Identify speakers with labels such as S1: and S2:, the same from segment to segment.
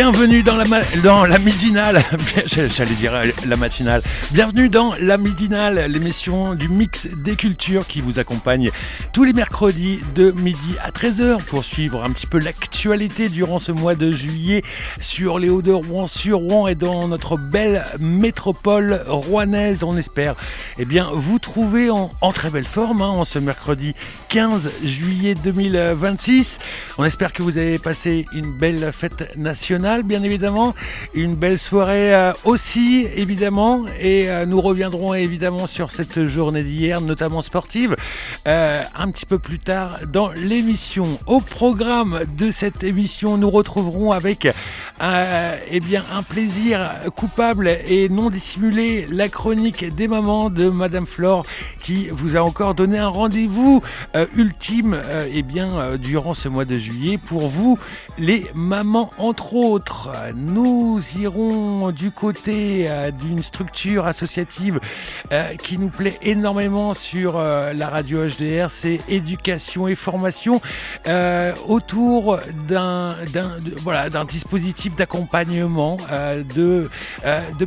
S1: Bienvenue dans la midinale, j'allais dire la matinale. Bienvenue dans la midinale, l'émission du mix des cultures qui vous accompagne tous les mercredis de midi à 13h pour suivre un petit peu l'actualité durant ce mois de juillet sur les Hauts-de-Rouen, sur Rouen et dans notre belle métropole rouennaise. On espère vous trouver en très belle forme en ce mercredi 15 juillet 2026. On espère que vous avez passé une belle fête nationale, bien évidemment, une belle soirée aussi, évidemment, et nous reviendrons évidemment sur cette journée d'hier, notamment sportive, un petit peu plus tard dans l'émission. Au programme de cette émission, nous retrouverons avec un plaisir coupable et non dissimulé la chronique des mamans de Madame Flore qui vous a encore donné un rendez-vous ultime durant ce mois de juillet pour vous, les mamans entre autres. Nous irons du côté d'une structure associative qui nous plaît énormément sur la radio HDR, c'est éducation et formation autour d'un dispositif d'accompagnement de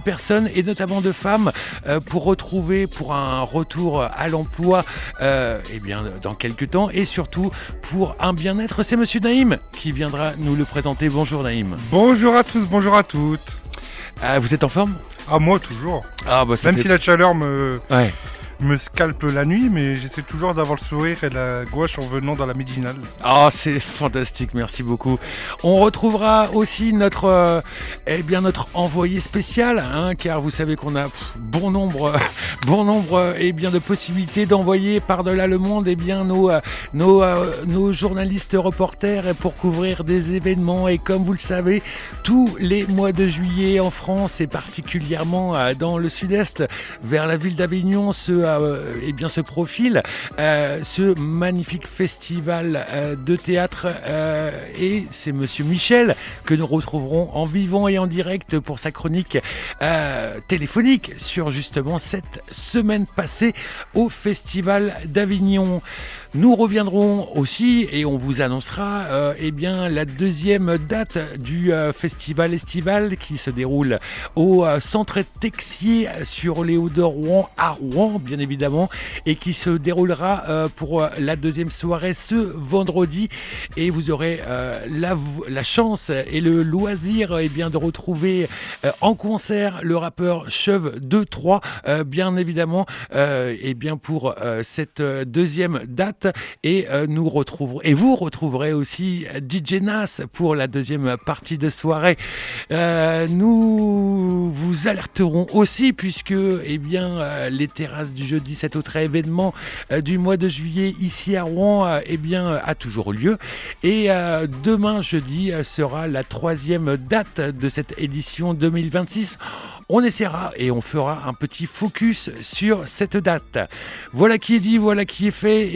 S1: personnes et notamment de femmes pour un retour à l'emploi dans quelques temps et surtout pour un bien-être. C'est Monsieur Naïm qui viendra nous le présenter. Bonjour Naïm.
S2: Bonjour à tous, bonjour à toutes.
S1: Vous êtes en forme ?
S2: Ah moi toujours. Si la chaleur me scalpe la nuit, mais j'essaie toujours d'avoir le sourire et la gouache en venant dans la midinale.
S1: C'est fantastique, merci beaucoup. On retrouvera aussi notre envoyé spécial, car vous savez qu'on a bon nombre de possibilités d'envoyer par-delà le monde nos journalistes reporters pour couvrir des événements. Et comme vous le savez, tous les mois de juillet en France et particulièrement dans le sud-est, vers la ville d'Avignon, se profile ce magnifique festival de théâtre et c'est Monsieur Michel que nous retrouverons en vivant et en direct pour sa chronique téléphonique sur justement cette semaine passée au Festival d'Avignon. Nous reviendrons aussi et on vous annoncera la deuxième date du festival estival qui se déroule au centre Texier sur les Hauts-de-Rouen à Rouen, bien évidemment, et qui se déroulera pour la deuxième soirée ce vendredi. Et vous aurez la chance et le loisir de retrouver en concert le rappeur Cheuve 2-3, bien évidemment, pour cette deuxième date. Et vous retrouverez aussi DJ Nas pour la deuxième partie de soirée. Nous vous alerterons aussi puisque les terrasses du jeudi, cet autre événement du mois de juillet ici à Rouen a toujours lieu. Et demain jeudi sera la troisième date de cette édition 2026. On essaiera et on fera un petit focus sur cette date. Voilà qui est dit, voilà qui est fait.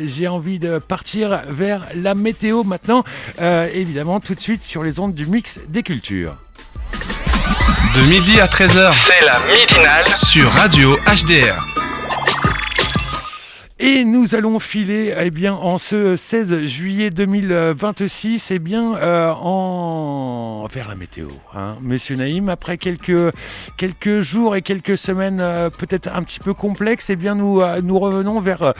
S1: J'ai envie de partir vers la météo maintenant. Évidemment, tout de suite sur les ondes du mix des cultures.
S3: De midi à 13h, c'est la midinale sur Radio HDR.
S1: Et nous allons filer en ce 16 juillet 2026 vers la météo. Monsieur Naïm, après quelques jours et quelques semaines peut-être un petit peu complexes, nous revenons vers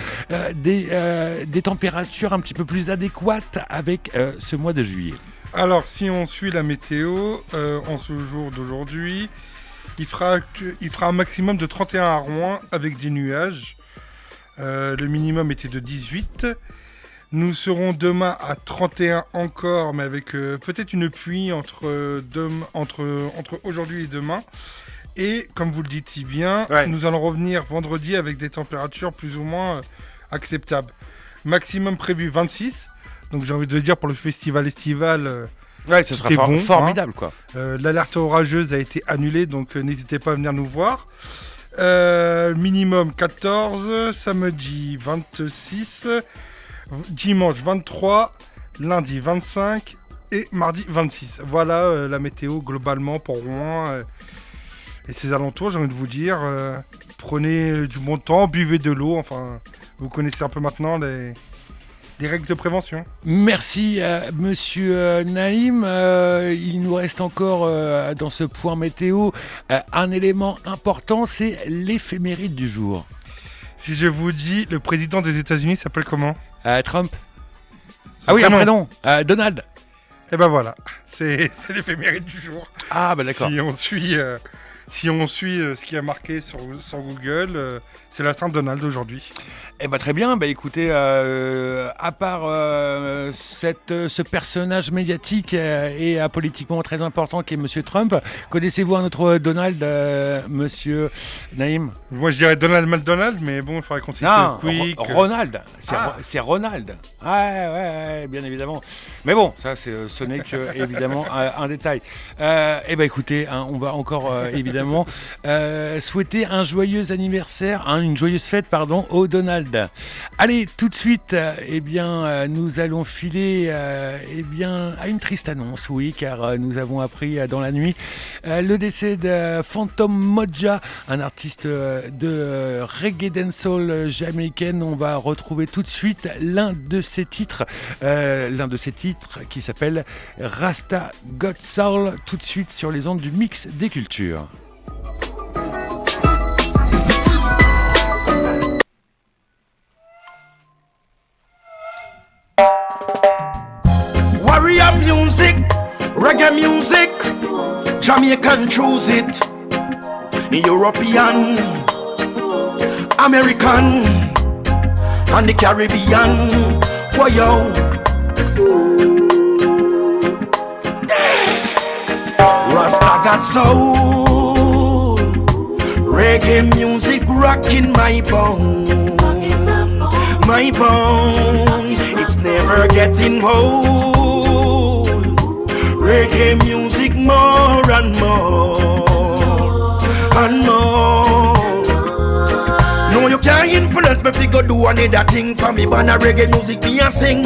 S1: des températures un petit peu plus adéquates avec ce mois de juillet.
S2: Alors si on suit la météo, en ce jour d'aujourd'hui, il fera un maximum de 31 à Rouen avec des nuages. Le minimum était de 18. Nous serons demain à 31 encore, mais avec peut-être une pluie entre aujourd'hui et demain. Et comme vous le dites si bien, nous allons revenir vendredi avec des températures plus ou moins acceptables. Maximum prévu 26. Donc j'ai envie de dire pour le festival estival,
S1: ce sera formidable quoi.
S2: L'alerte orageuse a été annulée, donc n'hésitez pas à venir nous voir. Minimum 14, samedi 26, dimanche 23, lundi 25 et mardi 26. Voilà la météo globalement pour Rouen et ses alentours. J'ai envie de vous dire, prenez du bon temps, buvez de l'eau. Enfin, vous connaissez un peu maintenant des règles de prévention.
S1: Merci monsieur Naïm. Il nous reste encore dans ce point météo un élément important, c'est l'éphéméride du jour.
S2: Si je vous dis, le président des États-Unis s'appelle comment ?
S1: Trump. Ah oui, un prénom. Donald.
S2: Et ben voilà, c'est l'éphéméride du jour.
S1: Ah bah d'accord.
S2: Si on suit ce qui a marqué sur Google, c'est la Saint-Donald aujourd'hui.
S1: Eh ben très bien, écoutez, à part ce personnage médiatique et politiquement très important qui est Monsieur Trump, connaissez-vous un autre Donald, Monsieur Naïm ?
S2: Moi je dirais Donald McDonald, mais bon, il faudrait qu'on cite Quick.
S1: Ronald, c'est Ronald. Ouais, bien évidemment. Mais bon, ça ce n'est que évidemment un détail. Eh ben écoutez, on va encore évidemment souhaiter un joyeux anniversaire, une joyeuse fête, au Donald. Allez, tout de suite, nous allons filer à une triste annonce, oui, car nous avons appris dans la nuit le décès de Phantom Moja, un artiste de reggae dancehall jamaïcaine. On va retrouver tout de suite l'un de ses titres qui s'appelle Rasta Got Soul, tout de suite sur les ondes du Mix des Cultures.
S4: Warrior music, reggae music, Jamaican choose it, European, American, and the Caribbean. Whoa yo, Rasta got soul, reggae music rocking my bone, it's never getting old. Reggae music more and more and more. No, you can't influence me fi go do another thing for me, but a reggae music me a sing.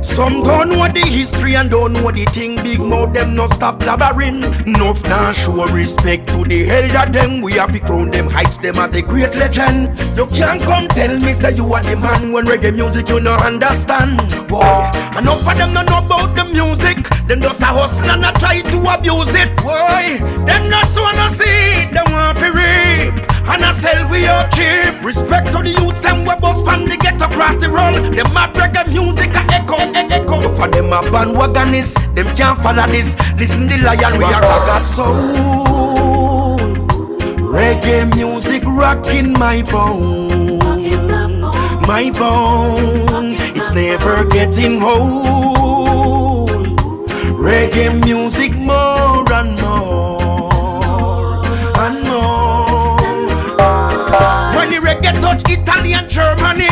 S4: Some don't know the history and don't know the thing. Big mouth them no stop blabbering. Enough now show respect to the elder them. We have to crown them, heights them as a great legend. You can't come tell me say you are the man when reggae music you no understand. Boy, enough of them no know about the music. Them just a hustle and a try to abuse it. Boy, them just wanna see it, them want to rape and a sell we out cheap. Respect to the youths them we bust from the ghetto across the road. Them mad reggae music a echo. For them a bandwagonists, them can't follow this. Listen the lion, we are got soul. Reggae music rocking my bone. My bone, it's never getting old. Reggae music more and more and more. When the reggae touch Italian, Germany,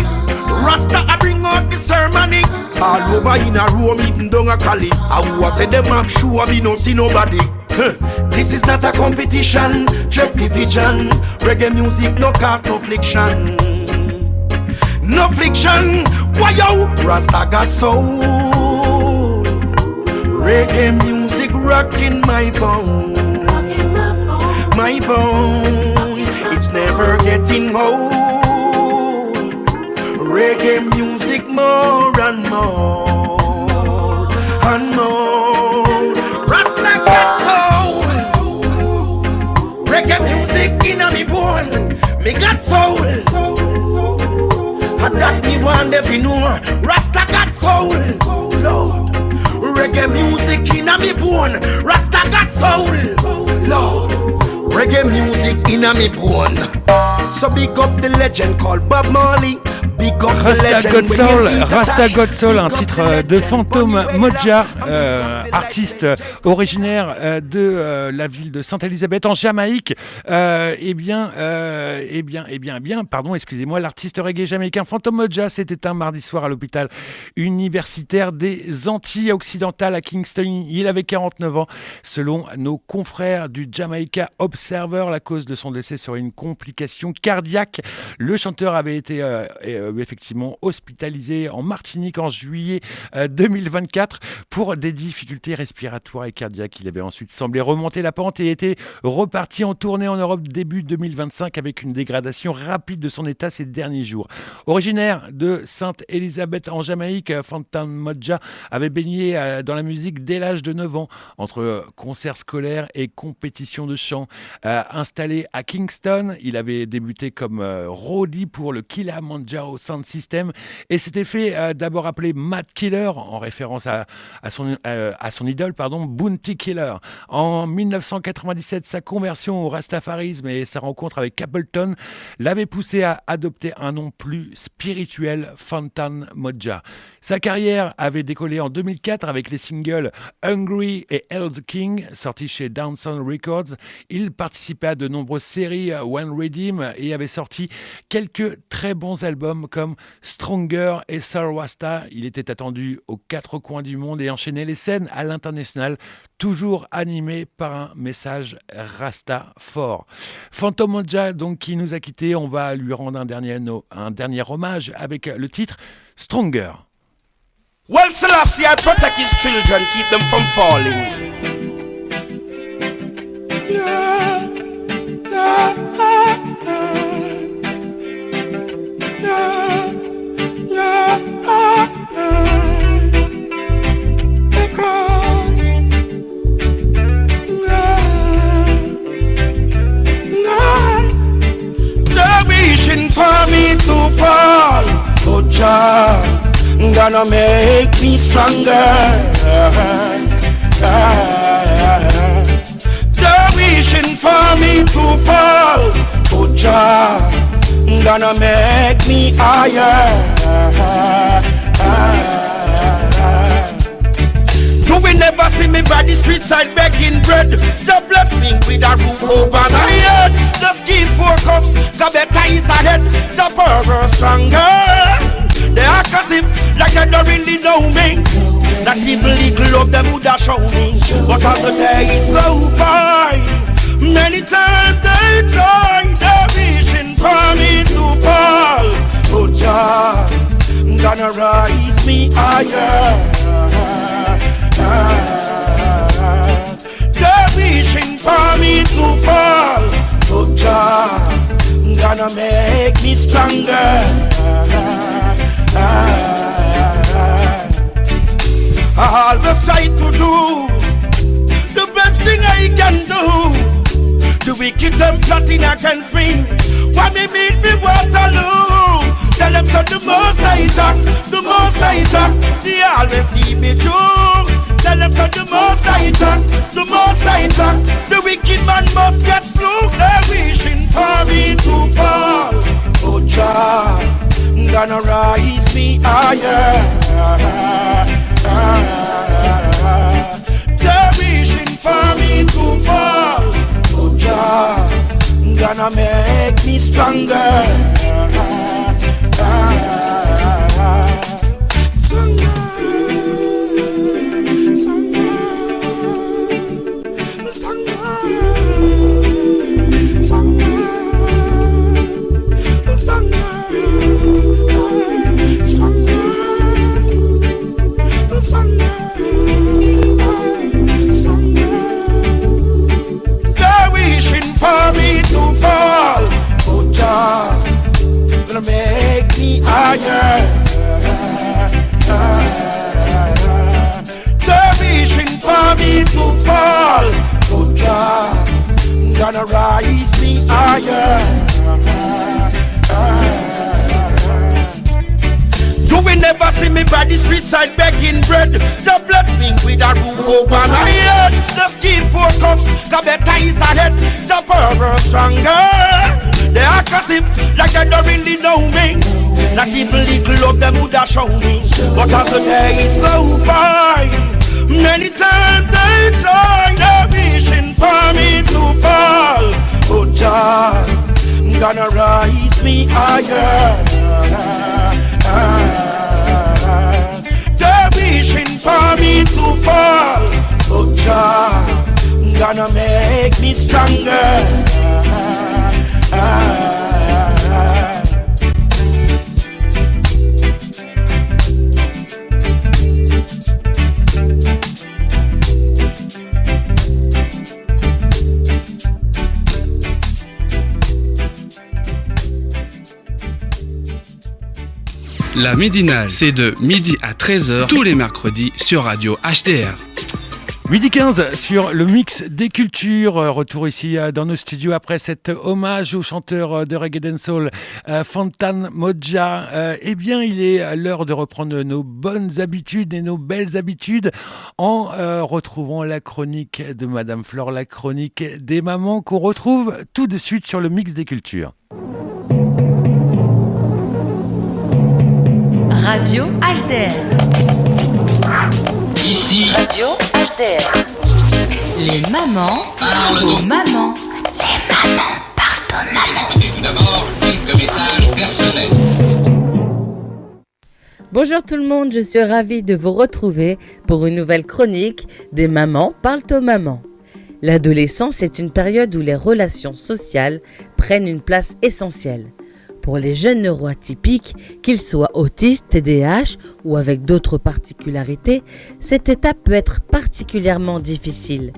S4: Rasta I bring out the ceremony. All over in a room, eating down a Cali. I was say them up sure we no see nobody. This is not a competition, check division. Reggae music no cause no friction. No friction, why yo? Rasta got soul. Reggae music rocking my bone. My bone, it's never getting old. Reggae music more and more and more. Rasta got soul. Reggae music inna me bone. Me got soul. And that me want every know. Rasta got soul. Lord. Reggae music inna me bone. Rasta got soul. Lord. Reggae music inna me bone. So big up the legend called Bob Marley.
S1: Rasta Got Soul, un titre de Phantom Moja, artiste originaire de la ville de Sainte-Élisabeth en Jamaïque. Excusez-moi, l'artiste reggae jamaïcain Phantom Moja s'est éteint mardi soir à l'hôpital universitaire des Antilles occidentales à Kingston. Il avait 49 ans. Selon nos confrères du Jamaica Observer, la cause de son décès serait une complication cardiaque. Le chanteur avait été effectivement hospitalisé en Martinique en juillet 2024 pour des difficultés respiratoires et cardiaques. Il avait ensuite semblé remonter la pente et était reparti en tournée en Europe début 2025 avec une dégradation rapide de son état ces derniers jours. Originaire de Sainte-Élisabeth en Jamaïque, Fantan Mojah avait baigné dans la musique dès l'âge de 9 ans, entre concerts scolaires et compétitions de chant. Installé à Kingston, il avait débuté comme roadie pour le Kilimanjaro Sound System et s'était fait d'abord appeler Mad Killer en référence à son idole, Bounty Killer. En 1997, sa conversion au rastafarisme et sa rencontre avec Capleton l'avaient poussé à adopter un nom plus spirituel, Fantan Mojah. Sa carrière avait décollé en 2004 avec les singles Hungry et Hell's King, sortis chez Downsound Records. Il participait à de nombreuses séries One Redeem et avait sorti quelques très bons albums comme Stronger et Soul Rasta. Il était attendu aux quatre coins du monde et enchaînait les scènes à l'international, toujours animé par un message Rasta fort. Fantan Mojah, donc, qui nous a quittés, on va lui rendre un dernier hommage avec le titre Stronger.
S4: Well, Selassie, I protect his children, keep them from falling. Yeah, yeah, yeah, yeah, they cry. They're wishing for me to fall, oh child. Gonna make me stronger. They're wishing for me to fall, oh Jah. Gonna make me higher. You will never see me by the street side begging bread. Just bless me with a roof over my head. Just keep focused, cause better is ahead. The power stronger. They act as if like they don't really know me. That people little love them would have shown me. But as the days go by, many times they try. They're wishing for me to fall. Oh Jah, gonna rise me higher. They're wishing for me to fall. Oh Jah, gonna make me stronger. I always try to do the best thing I can do. The wicked them plotting against me. Why me meet me Waterloo? Tell them to the most I talk, the most I talk. They always see me through. Tell them to the most I talk, the most I talk. The wicked man must get through. They're wishing for me to fall. Oh Jah, gonna rise me higher. They're wishing for me to fall. Oh Jah, gonna make me stronger. Gonna make me higher. They're wishing for me to fall. Oh God, gonna rise me higher. You will never see me by the street side begging bread. Just bless me with a roof over my head. Just keep focused, cause better is ahead. The power stronger. They act as if like they don't really know me. That people little love them would have shown me. But as the days go by, many times they try. They're wishing for me to fall. Oh Jah, gonna rise me higher. They're wishing for me to fall. Oh Jah, gonna make me stronger.
S3: La Midinale, c'est de midi à 13h tous les mercredis sur Radio HDR.
S1: Midi 15 sur le mix des cultures. Retour ici dans nos studios après cet hommage au chanteur de reggae dancehall Fantan Mojah. Eh bien, il est l'heure de reprendre nos bonnes habitudes et nos belles habitudes en retrouvant la chronique de Madame Flore, la chronique des mamans qu'on retrouve tout de suite sur le mix des cultures.
S5: Radio HDR.
S6: Ici,
S5: Radio HDR. Les mamans parlent aux mamans. Les mamans parlent aux mamans.
S6: et tout d'abord, quelques messages personnels.
S7: Bonjour tout le monde, je suis ravie de vous retrouver pour une nouvelle chronique des mamans parlent aux mamans. L'adolescence est une période où les relations sociales prennent une place essentielle. Pour les jeunes neuroatypiques, qu'ils soient autistes, TDAH ou avec d'autres particularités, cette étape peut être particulièrement difficile.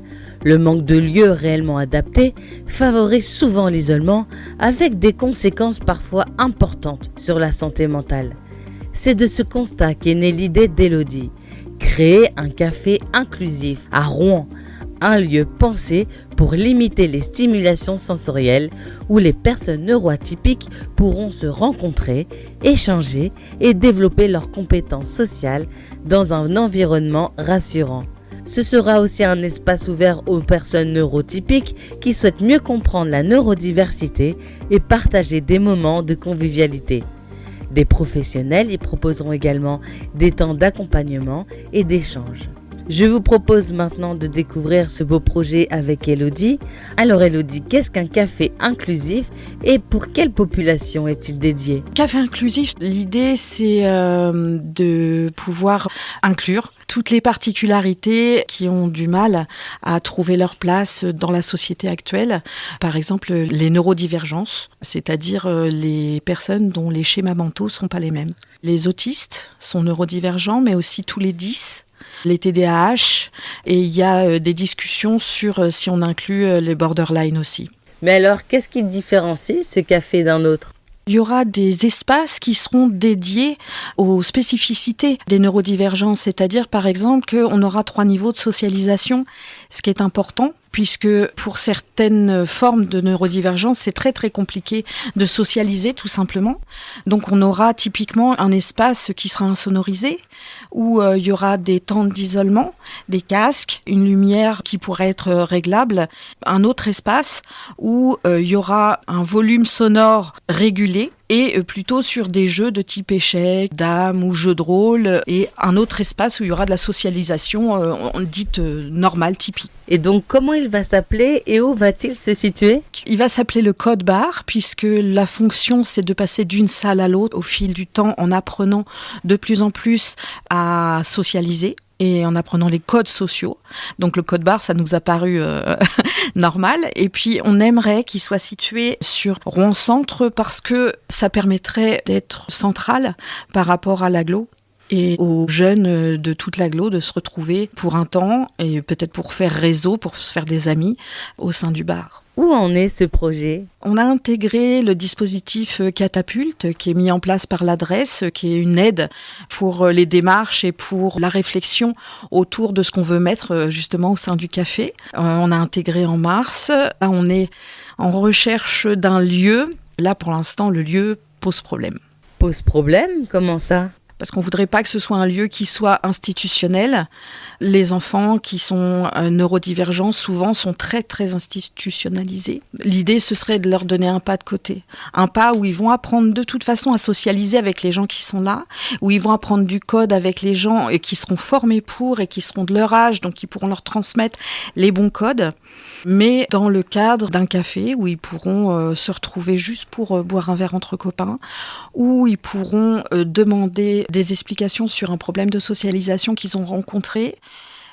S7: Le manque de lieux réellement adaptés favorise souvent l'isolement avec des conséquences parfois importantes sur la santé mentale. C'est de ce constat qu'est née l'idée d'Élodie, créer un café inclusif à Rouen, un lieu pensé pour limiter les stimulations sensorielles où les personnes neuroatypiques pourront se rencontrer, échanger et développer leurs compétences sociales dans un environnement rassurant. Ce sera aussi un espace ouvert aux personnes neurotypiques qui souhaitent mieux comprendre la neurodiversité et partager des moments de convivialité. Des professionnels y proposeront également des temps d'accompagnement et d'échange. Je vous propose maintenant de découvrir ce beau projet avec Élodie. Alors Élodie, qu'est-ce qu'un café inclusif et pour quelle population est-il dédié ?
S8: Café inclusif, l'idée c'est de pouvoir inclure toutes les particularités qui ont du mal à trouver leur place dans la société actuelle. Par exemple, les neurodivergences, c'est-à-dire les personnes dont les schémas mentaux ne sont pas les mêmes. Les autistes sont neurodivergents, mais aussi tous les 10. Les TDAH, et il y a des discussions sur si on inclut les borderline aussi.
S7: Mais alors, qu'est-ce qui différencie ce café d'un autre ?
S8: Il y aura des espaces qui seront dédiés aux spécificités des neurodivergences, c'est-à-dire par exemple qu'on aura 3 niveaux de socialisation, ce qui est important, puisque pour certaines formes de neurodivergence, c'est très très compliqué de socialiser tout simplement. Donc on aura typiquement un espace qui sera insonorisé, où il y aura des temps d'isolement, des casques, une lumière qui pourrait être réglable, un autre espace où il y aura un volume sonore régulé, et plutôt sur des jeux de type échecs, dames ou jeux de rôle, et un autre espace où il y aura de la socialisation dite normale, typique.
S7: Et donc, comment il va s'appeler et où va-t-il se situer ?
S8: Il va s'appeler le code bar, puisque la fonction, c'est de passer d'une salle à l'autre au fil du temps en apprenant de plus en plus à socialiser et en apprenant les codes sociaux. Donc le code barre, ça nous a paru normal. Et puis on aimerait qu'il soit situé sur Rouen Centre parce que ça permettrait d'être central par rapport à l'agglo et aux jeunes de toute l'agglo de se retrouver pour un temps et peut-être pour faire réseau, pour se faire des amis au sein du bar.
S7: Où en est ce projet ?
S8: On a intégré le dispositif Catapulte qui est mis en place par l'adresse, qui est une aide pour les démarches et pour la réflexion autour de ce qu'on veut mettre justement au sein du café. On a intégré en mars. Là, on est en recherche d'un lieu. Là, pour l'instant, le lieu pose problème.
S7: Pose problème ? Comment ça ?
S8: Parce qu'on ne voudrait pas que ce soit un lieu qui soit institutionnel. Les enfants qui sont neurodivergents, souvent, sont très, très institutionnalisés. L'idée, ce serait de leur donner un pas de côté. Un pas où ils vont apprendre de toute façon à socialiser avec les gens qui sont là, où ils vont apprendre du code avec les gens et qui seront formés pour et qui seront de leur âge, donc qui pourront leur transmettre les bons codes, mais dans le cadre d'un café où ils pourront se retrouver juste pour boire un verre entre copains, où ils pourront demander des explications sur un problème de socialisation qu'ils ont rencontré,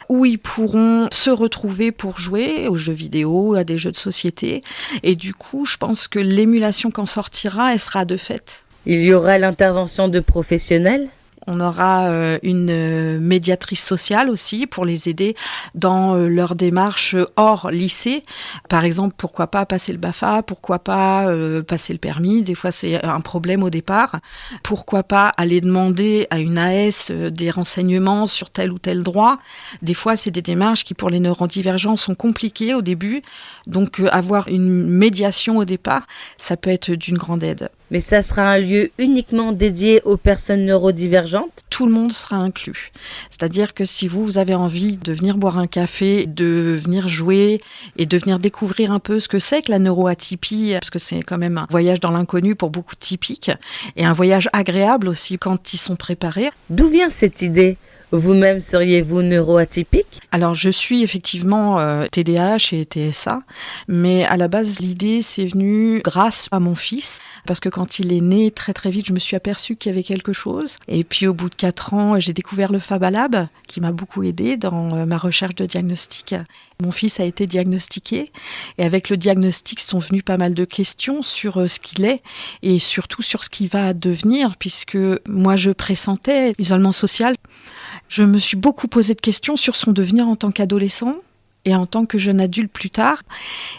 S8: où ils pourront se retrouver pour jouer aux jeux vidéo, à des jeux de société. Et du coup, je pense que l'émulation qu'en sortira, elle sera de fait.
S7: Il y aura l'intervention de professionnels ?
S8: On aura une médiatrice sociale aussi pour les aider dans leur démarche hors lycée. Par exemple, pourquoi pas passer le BAFA, pourquoi pas passer le permis. Des fois, c'est un problème au départ. Pourquoi pas aller demander à une AS des renseignements sur tel ou tel droit. Des fois, c'est des démarches qui, pour les neurodivergents, sont compliquées au début. Donc, avoir une médiation au départ, ça peut être d'une grande aide.
S7: Mais ça sera un lieu uniquement dédié aux personnes neurodivergentes ?
S8: Tout le monde sera inclus. C'est-à-dire que si vous avez envie de venir boire un café, de venir jouer et de venir découvrir un peu ce que c'est que la neuroatypie, parce que c'est quand même un voyage dans l'inconnu pour beaucoup de typiques, et un voyage agréable aussi quand ils sont préparés.
S7: D'où vient cette idée ? Vous-même seriez-vous neuroatypique ?
S8: Alors je suis effectivement TDAH et TSA, mais à la base l'idée c'est venu grâce à mon fils, parce que quand il est né très très vite je me suis aperçue qu'il y avait quelque chose, et puis au bout de 4 ans j'ai découvert le FABALAB qui m'a beaucoup aidée dans ma recherche de diagnostic. Mon fils a été diagnostiqué et avec le diagnostic sont venues pas mal de questions sur ce qu'il est et surtout sur ce qu'il va devenir, puisque moi je pressentais l'isolement social. Je me suis beaucoup posé de questions sur son devenir en tant qu'adolescent et en tant que jeune adulte plus tard.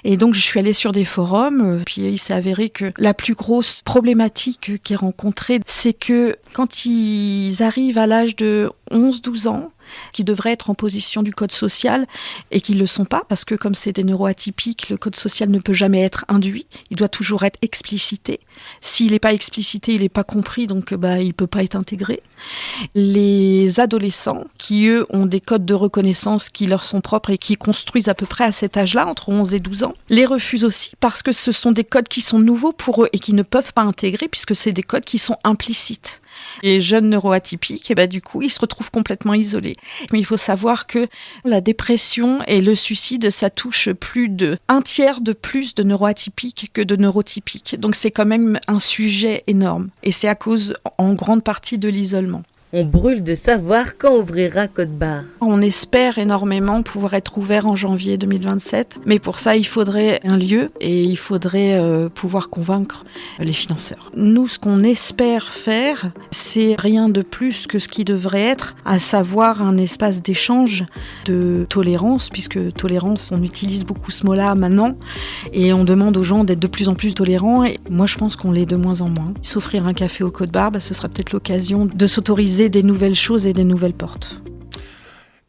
S8: Et donc, je suis allée sur des forums. Puis, il s'est avéré que la plus grosse problématique qui est rencontrée, c'est que quand ils arrivent à l'âge de 11-12 ans, qui devraient être en position du code social et qui ne le sont pas, parce que comme c'est des neuroatypiques, le code social ne peut jamais être induit, il doit toujours être explicité. S'il n'est pas explicité, il n'est pas compris, donc il ne peut pas être intégré. Les adolescents, qui eux ont des codes de reconnaissance qui leur sont propres et qui construisent à peu près à cet âge-là, entre 11 et 12 ans, les refusent aussi parce que ce sont des codes qui sont nouveaux pour eux et qui ne peuvent pas intégrer puisque c'est des codes qui sont implicites. Les jeunes neuroatypiques, du coup, ils se retrouvent complètement isolés. Mais il faut savoir que la dépression et le suicide, ça touche plus d'1 tiers de plus de neuroatypiques que de neurotypiques. Donc c'est quand même un sujet énorme. Et c'est à cause, en grande partie, de l'isolement.
S7: On brûle de savoir quand ouvrira Code Barre.
S8: On espère énormément pouvoir être ouvert en janvier 2027, mais pour ça, il faudrait un lieu et il faudrait pouvoir convaincre les financeurs. Nous, ce qu'on espère faire, c'est rien de plus que ce qui devrait être, à savoir un espace d'échange, de tolérance, puisque tolérance, on utilise beaucoup ce mot-là maintenant, et on demande aux gens d'être de plus en plus tolérants, et moi je pense qu'on l'est de moins en moins. S'offrir un café au Code Barre, ce sera peut-être l'occasion de s'autoriser des nouvelles choses et des nouvelles portes.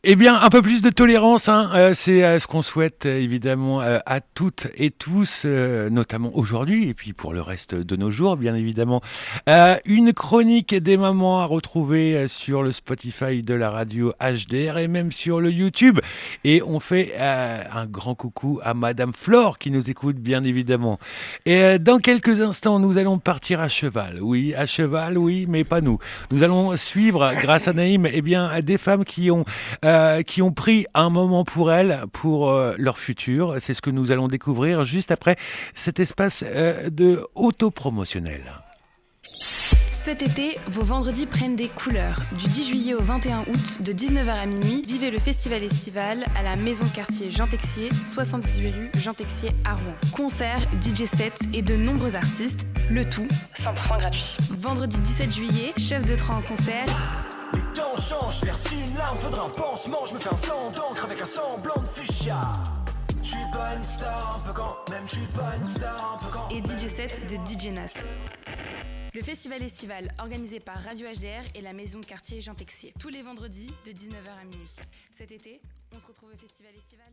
S1: Eh bien, un peu plus de tolérance, c'est ce qu'on souhaite évidemment à toutes et tous, notamment aujourd'hui et puis pour le reste de nos jours, bien évidemment. Une chronique des mamans à retrouver sur le Spotify de la radio HDR et même sur le YouTube. Et on fait un grand coucou à Madame Flore qui nous écoute, bien évidemment. Et dans quelques instants, nous allons partir à cheval. Oui, à cheval, oui, mais pas nous. Nous allons suivre, grâce à Naïm, des femmes qui ont pris un moment pour elles, pour leur futur. C'est ce que nous allons découvrir juste après cet espace de autopromotionnel.
S9: Cet été, vos vendredis prennent des couleurs. Du 10 juillet au 21 août, de 19h à minuit, vivez le festival estival à la maison quartier Jean Texier, 78 rue Jean Texier à Rouen. Concerts, DJ sets et de nombreux artistes, le tout 100% gratuit. Vendredi 17 juillet, chef de train en concert.
S10: Les temps changent, je verse une larme, faudra un pansement, je me fais un sang d'encre avec un semblant de fuchsia. Je suis pas une star, un peu quand même, je suis pas une star, un peu quand
S9: et DJ set de DJ Nas. Le festival estival organisé par Radio HDR et la maison de quartier Jean Texier. Tous les vendredis de 19h à minuit. Cet été, on se retrouve au festival estival.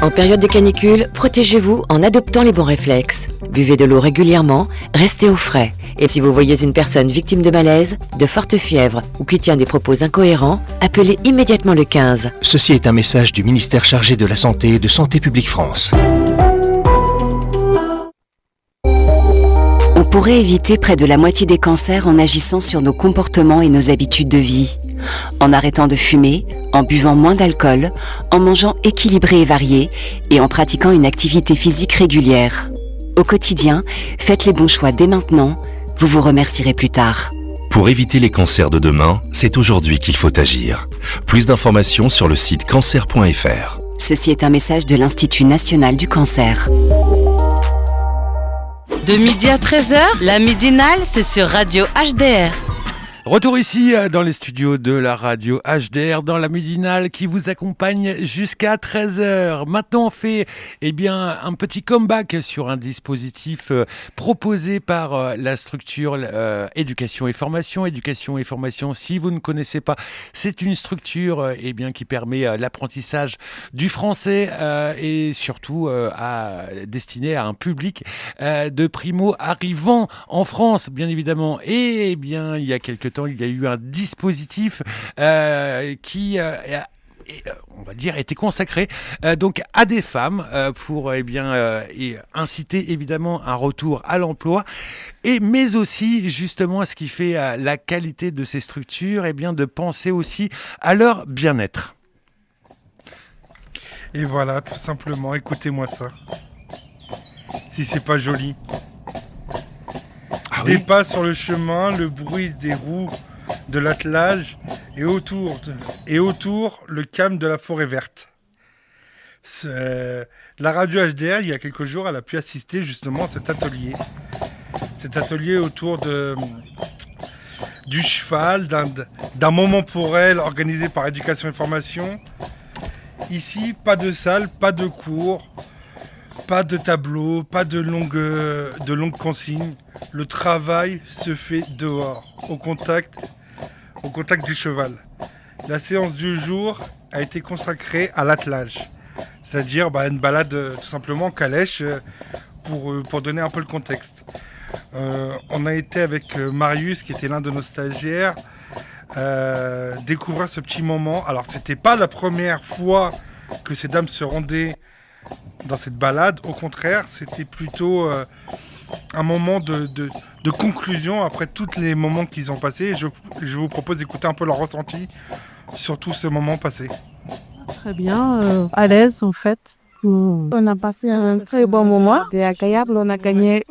S11: En période de canicule, protégez-vous en adoptant les bons réflexes. Buvez de l'eau régulièrement, restez au frais. Et si vous voyez une personne victime de malaise, de forte fièvre ou qui tient des propos incohérents, appelez immédiatement le 15.
S12: Ceci est un message du ministère chargé de la Santé et de Santé publique France.
S13: On pourrait éviter près de la moitié des cancers en agissant sur nos comportements et nos habitudes de vie. En arrêtant de fumer, en buvant moins d'alcool, en mangeant équilibré et varié et en pratiquant une activité physique régulière. Au quotidien, faites les bons choix dès maintenant, vous vous remercierez plus tard.
S14: Pour éviter les cancers de demain, c'est aujourd'hui qu'il faut agir. Plus d'informations sur le site cancer.fr.
S13: Ceci est un message de l'Institut national du cancer.
S7: De midi à 13h, la midinale, c'est sur Radio HDR.
S1: Retour ici dans les studios de la radio HDR dans la midinale qui vous accompagne jusqu'à 13h. Maintenant on fait un petit comeback sur un dispositif proposé par la structure Éducation et Formation. Éducation et Formation, si vous ne connaissez pas, c'est une structure qui permet l'apprentissage du français et surtout destiné à un public de primo-arrivants en France, bien évidemment. Et il y a quelques temps, il y a eu un dispositif qui on va dire, été consacré donc à des femmes pour inciter évidemment un retour à l'emploi mais aussi justement ce qui fait la qualité de ces structures de penser aussi à leur bien-être.
S2: Et voilà, tout simplement, écoutez-moi ça. Si c'est pas joli. Des pas sur le chemin, le bruit des roues de l'attelage et autour le calme de la forêt verte. La radio HDR, il y a quelques jours, elle a pu assister justement à cet atelier. Cet atelier autour du cheval, d'un moment pour elle organisé par Éducation et Formation. Ici, pas de salle, pas de cours, pas de tableau, pas de longues consignes. Le travail se fait dehors, au contact du cheval. La séance du jour a été consacrée à l'attelage, c'est-à-dire une balade tout simplement en calèche pour donner un peu le contexte. On a été avec Marius, qui était l'un de nos stagiaires, découvrir ce petit moment. Alors c'était pas la première fois que ces dames se rendaient dans cette balade, au contraire, c'était plutôt un moment de conclusion après tous les moments qu'ils ont passés. Je vous propose d'écouter un peu leur ressenti sur tout ce moment passé.
S15: Très bien, à l'aise en fait. On a passé un très bon moment, c'était agréable, on a gagné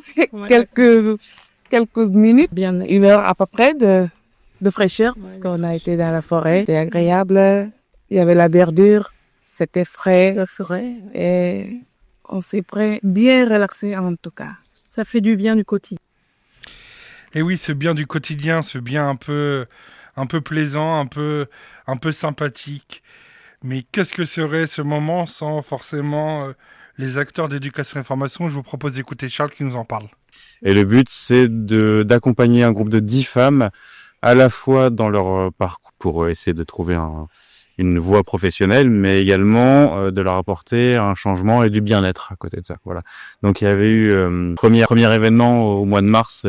S15: quelques minutes, bien 1 heure à peu près de fraîcheur, parce qu'on a été dans la forêt, c'était agréable, il y avait la verdure, c'était frais, et on s'est bien relaxé en tout cas. Ça fait du bien du quotidien.
S2: Et oui, ce bien du quotidien, ce bien un peu plaisant, un peu sympathique. Mais qu'est-ce que serait ce moment sans forcément les acteurs d'Éducation et Formation? Je vous propose d'écouter Charles qui nous en parle.
S16: Et le but, c'est d'accompagner un groupe de 10 femmes à la fois dans leur parcours pour essayer de trouver une voie professionnelle, mais également de leur apporter un changement et du bien-être à côté de ça. Voilà. Donc il y avait eu premier événement au mois de mars,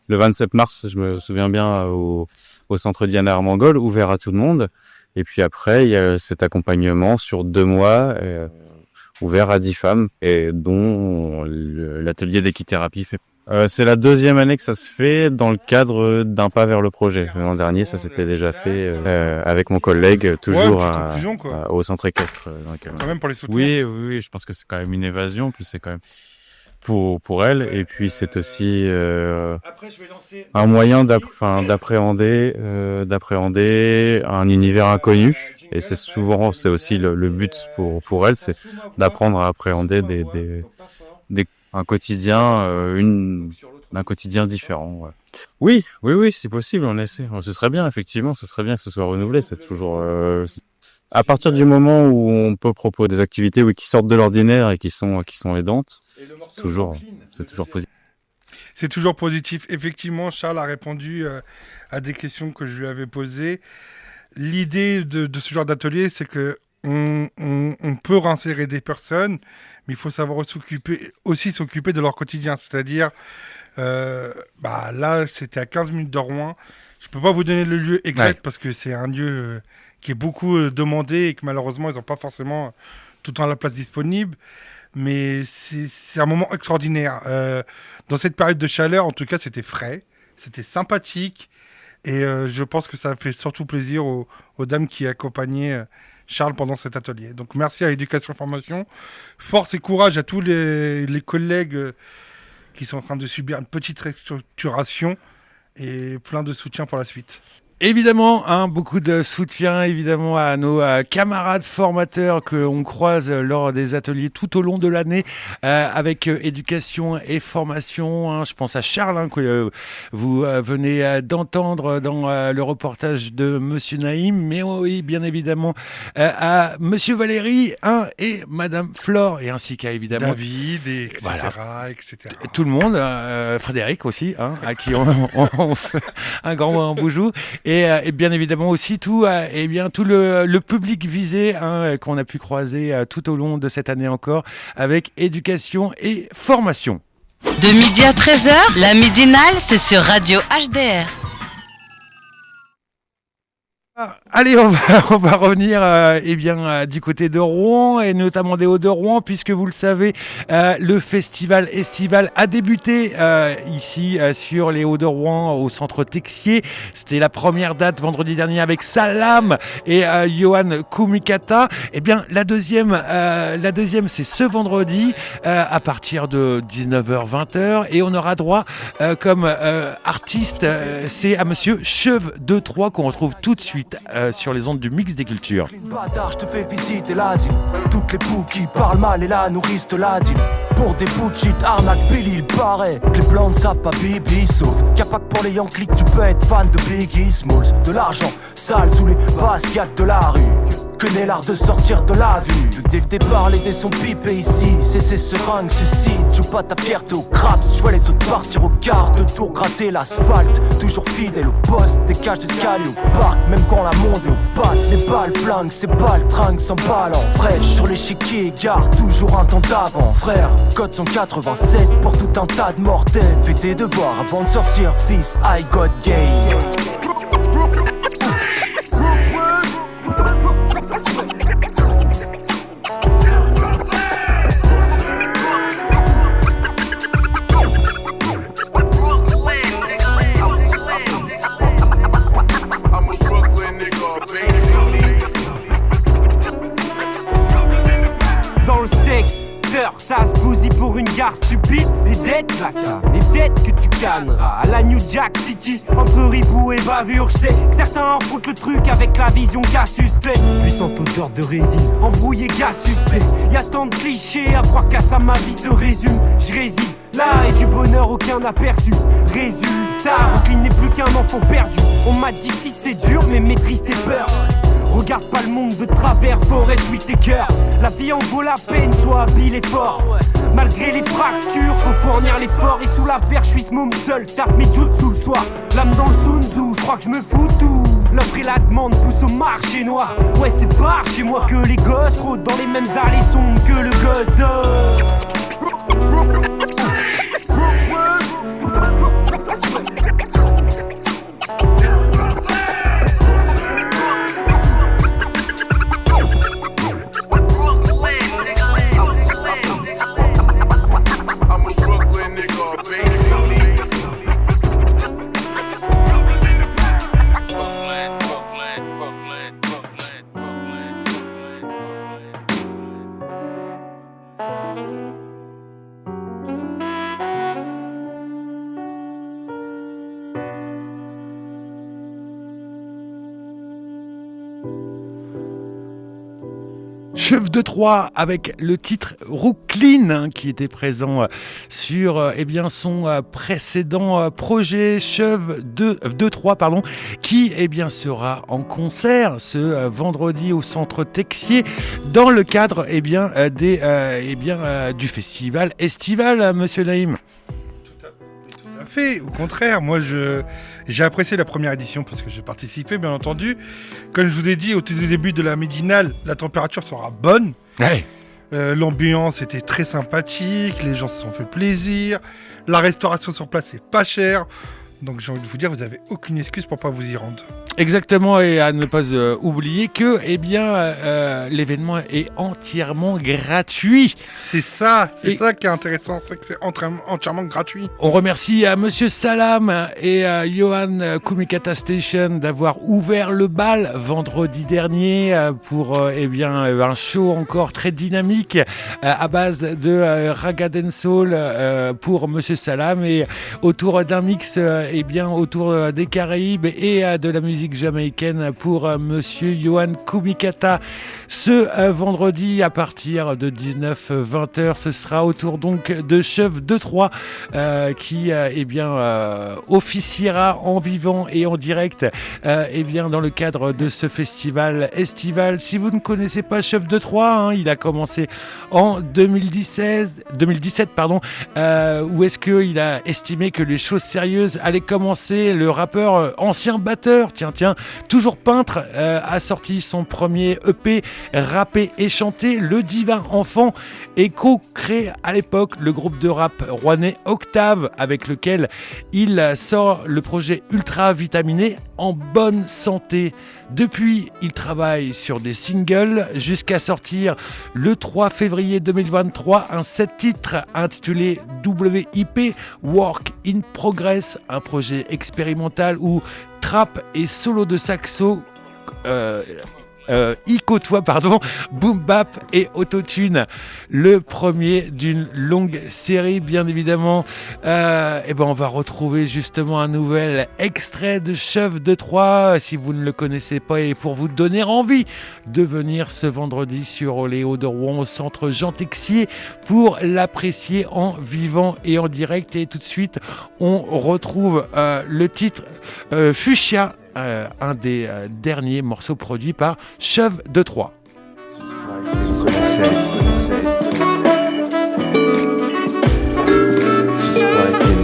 S16: le 27 mars, je me souviens bien, au centre Diana Armangol, ouvert à tout le monde. Et puis après, il y a cet accompagnement sur 2 mois, ouvert à 10 femmes, et dont l'atelier d'équithérapie fait. C'est la 2e année que ça se fait dans le cadre d'un pas vers le projet. L'an dernier, ça s'était déjà fait avec mon collègue, toujours au centre équestre.
S2: Quand même pour les soutenir.
S16: Oui, je pense que c'est quand même une évasion, plus c'est quand même pour elle, et puis c'est aussi un moyen d'appréhender un univers inconnu, et c'est aussi le but pour elle, c'est d'apprendre à appréhender un quotidien un quotidien différent. Ouais. Oui, c'est possible, on essaie. Ce serait bien, effectivement, ce serait bien que ce soit renouvelé. C'est toujours à partir du moment où on peut proposer des activités qui sortent de l'ordinaire et qui sont aidantes. C'est toujours positif.
S2: C'est toujours positif. Effectivement, Charles a répondu à des questions que je lui avais posées. L'idée de ce genre d'atelier, c'est que on peut réinsérer des personnes, mais il faut savoir aussi s'occuper de leur quotidien. C'est-à-dire, là, c'était à 15 minutes de Rouen. Je ne peux pas vous donner le lieu exact parce que c'est un lieu qui est beaucoup demandé et que malheureusement, ils n'ont pas forcément tout le temps la place disponible. Mais c'est un moment extraordinaire. Dans cette période de chaleur, en tout cas, c'était frais, c'était sympathique. Et je pense que ça a fait surtout plaisir aux dames qui accompagnaient Charles pendant cet atelier. Donc merci à Éducation et Formation. Force et courage à tous les collègues qui sont en train de subir une petite restructuration et plein de soutien pour la suite.
S1: Évidemment, beaucoup de soutien évidemment à nos camarades formateurs que l'on croise lors des ateliers tout au long de l'année avec éducation et formation. Je pense à Charles que vous venez d'entendre dans le reportage de Monsieur Naïm, mais oui, bien évidemment à Monsieur Valérie et Madame Flore, et ainsi qu'à évidemment
S2: David, etc.
S1: Voilà.
S2: etc.
S1: Tout le monde, Frédéric aussi, à qui on fait un grand bonjour. Et bien évidemment aussi tout le public visé qu'on a pu croiser tout au long de cette année encore avec éducation et formation.
S5: De midi à 13h, la midinale, c'est sur Radio HDR.
S1: Allez, on va revenir du côté de Rouen et notamment des Hauts-de-Rouen, puisque vous le savez, le festival estival a débuté ici sur les Hauts-de-Rouen au centre Texier. C'était la première date vendredi dernier avec Salam et Johan Kumikata. Et bien la deuxième c'est ce vendredi à partir de 19h-20h et on aura droit comme artiste c'est à Monsieur Cheve 2-3 qu'on retrouve tout de suite sur les ondes du Mix des Cultures.
S10: Bâtard, je te fais visiter l'asile. Toutes les poux qui parlent mal et la nourrice te l'a dit. Pour des bullshit, arnaque, Billy, il paraît que les blancs ne savent pas Bibi. Sauf qu'à pas que pour les Yankees tu peux être fan de Biggie Smalls. De l'argent sale sous les baskets de la rue. Connais l'art de sortir de la vue. Dès le départ, les dés sont pipés ici. C'est seringues suscite. Joue pas ta fierté au craps. Je vois les autres partir au quart de tour, gratter l'asphalte. Toujours fidèle au poste, des cages d'escalier au parc. Même quand la monde est au passe. Les balles flingues, c'est balles tringues sans balles en fraîche. Sur l'échiquier, garde toujours un temps d'avant. Frère, code 187 pour tout un tas de mortels. Fais tes devoirs avant de sortir, fils, I got game.
S17: Ça se bousille pour une gare stupide. Des dettes placard, des dettes que tu canneras à la New Jack City. Entre ribou et bavure, je sais que certains affrontent le truc avec la vision Cassius Clay. Puissante odeur de résine, embrouillé gars suspect. Y'a tant de clichés à croire qu'à ça ma vie se résume. Je réside là et du bonheur aucun aperçu. Résultat, Brooklyn n'est plus qu'un enfant perdu. On m'a dit fils c'est dur mais maîtrise tes peurs. Regarde pas le monde de travers, Forest Whitaker. La vie en vaut la peine, sois habile et fort. Malgré les fractures, faut fournir l'effort. Et sous la verre, je suis ce môme seul, tape mes jutsu le soir. L'âme dans le Sun Tzu, je crois que je me fous tout. L'offre et la demande poussent au marché noir. Ouais, c'est par chez moi que les gosses rôdent dans les mêmes allées sombres que le gosse de...
S1: Cheve 2-3 avec le titre Brooklyn qui était présent sur son précédent projet Cheve 2-3 qui sera en concert ce vendredi au centre Texier dans le cadre du festival estival, Monsieur Naïm.
S2: Fait. Au contraire, moi j'ai apprécié la première édition parce que j'ai participé, bien entendu. Comme je vous ai dit au tout début de la midinale, la température sera bonne.
S1: Ouais.
S2: L'ambiance était très sympathique, les gens se sont fait plaisir, la restauration sur place est pas chère. Donc j'ai envie de vous dire, vous n'avez aucune excuse pour pas vous y rendre.
S1: Exactement, et à ne pas oublier que l'événement est entièrement gratuit.
S2: C'est ça qui est intéressant, c'est que c'est entièrement gratuit.
S1: On remercie à Monsieur Salam et à Johan Kumikata Station d'avoir ouvert le bal vendredi dernier pour un show encore très dynamique à base de Raga Dancehall pour Monsieur Salam et autour d'un mix autour des Caraïbes et de la musique musique jamaïcaine pour monsieur Johan Kumikata. Ce vendredi à partir de 19-20h, ce sera au tour donc de Chef 2-3 qui officiera en vivant et en direct dans le cadre de ce festival estival. Si vous ne connaissez pas Chef 2-3, il a commencé en 2017 où est-ce qu'il a estimé que les choses sérieuses allaient commencer. Le rappeur ancien batteur, toujours peintre, a sorti son premier EP rappé et chanté, Le Divin Enfant, et co-créé à l'époque le groupe de rap rouennais Octave, avec lequel il sort le projet Ultra Vitaminé, En Bonne Santé. Depuis, il travaille sur des singles jusqu'à sortir le 3 février 2023 un 7 titres intitulé WIP, Work in Progress, un projet expérimental où trap et solo de saxo y côtoie boom bap et autotune, le premier d'une longue série bien évidemment. On va retrouver justement un nouvel extrait de Chef 2-3 si vous ne le connaissez pas, et pour vous donner envie de venir ce vendredi sur les Hauts de Rouen au centre Jean Texier pour l'apprécier en vivant et en direct. Et tout de suite on retrouve le titre Fuchsia, un des derniers morceaux produits par Chef 2-3.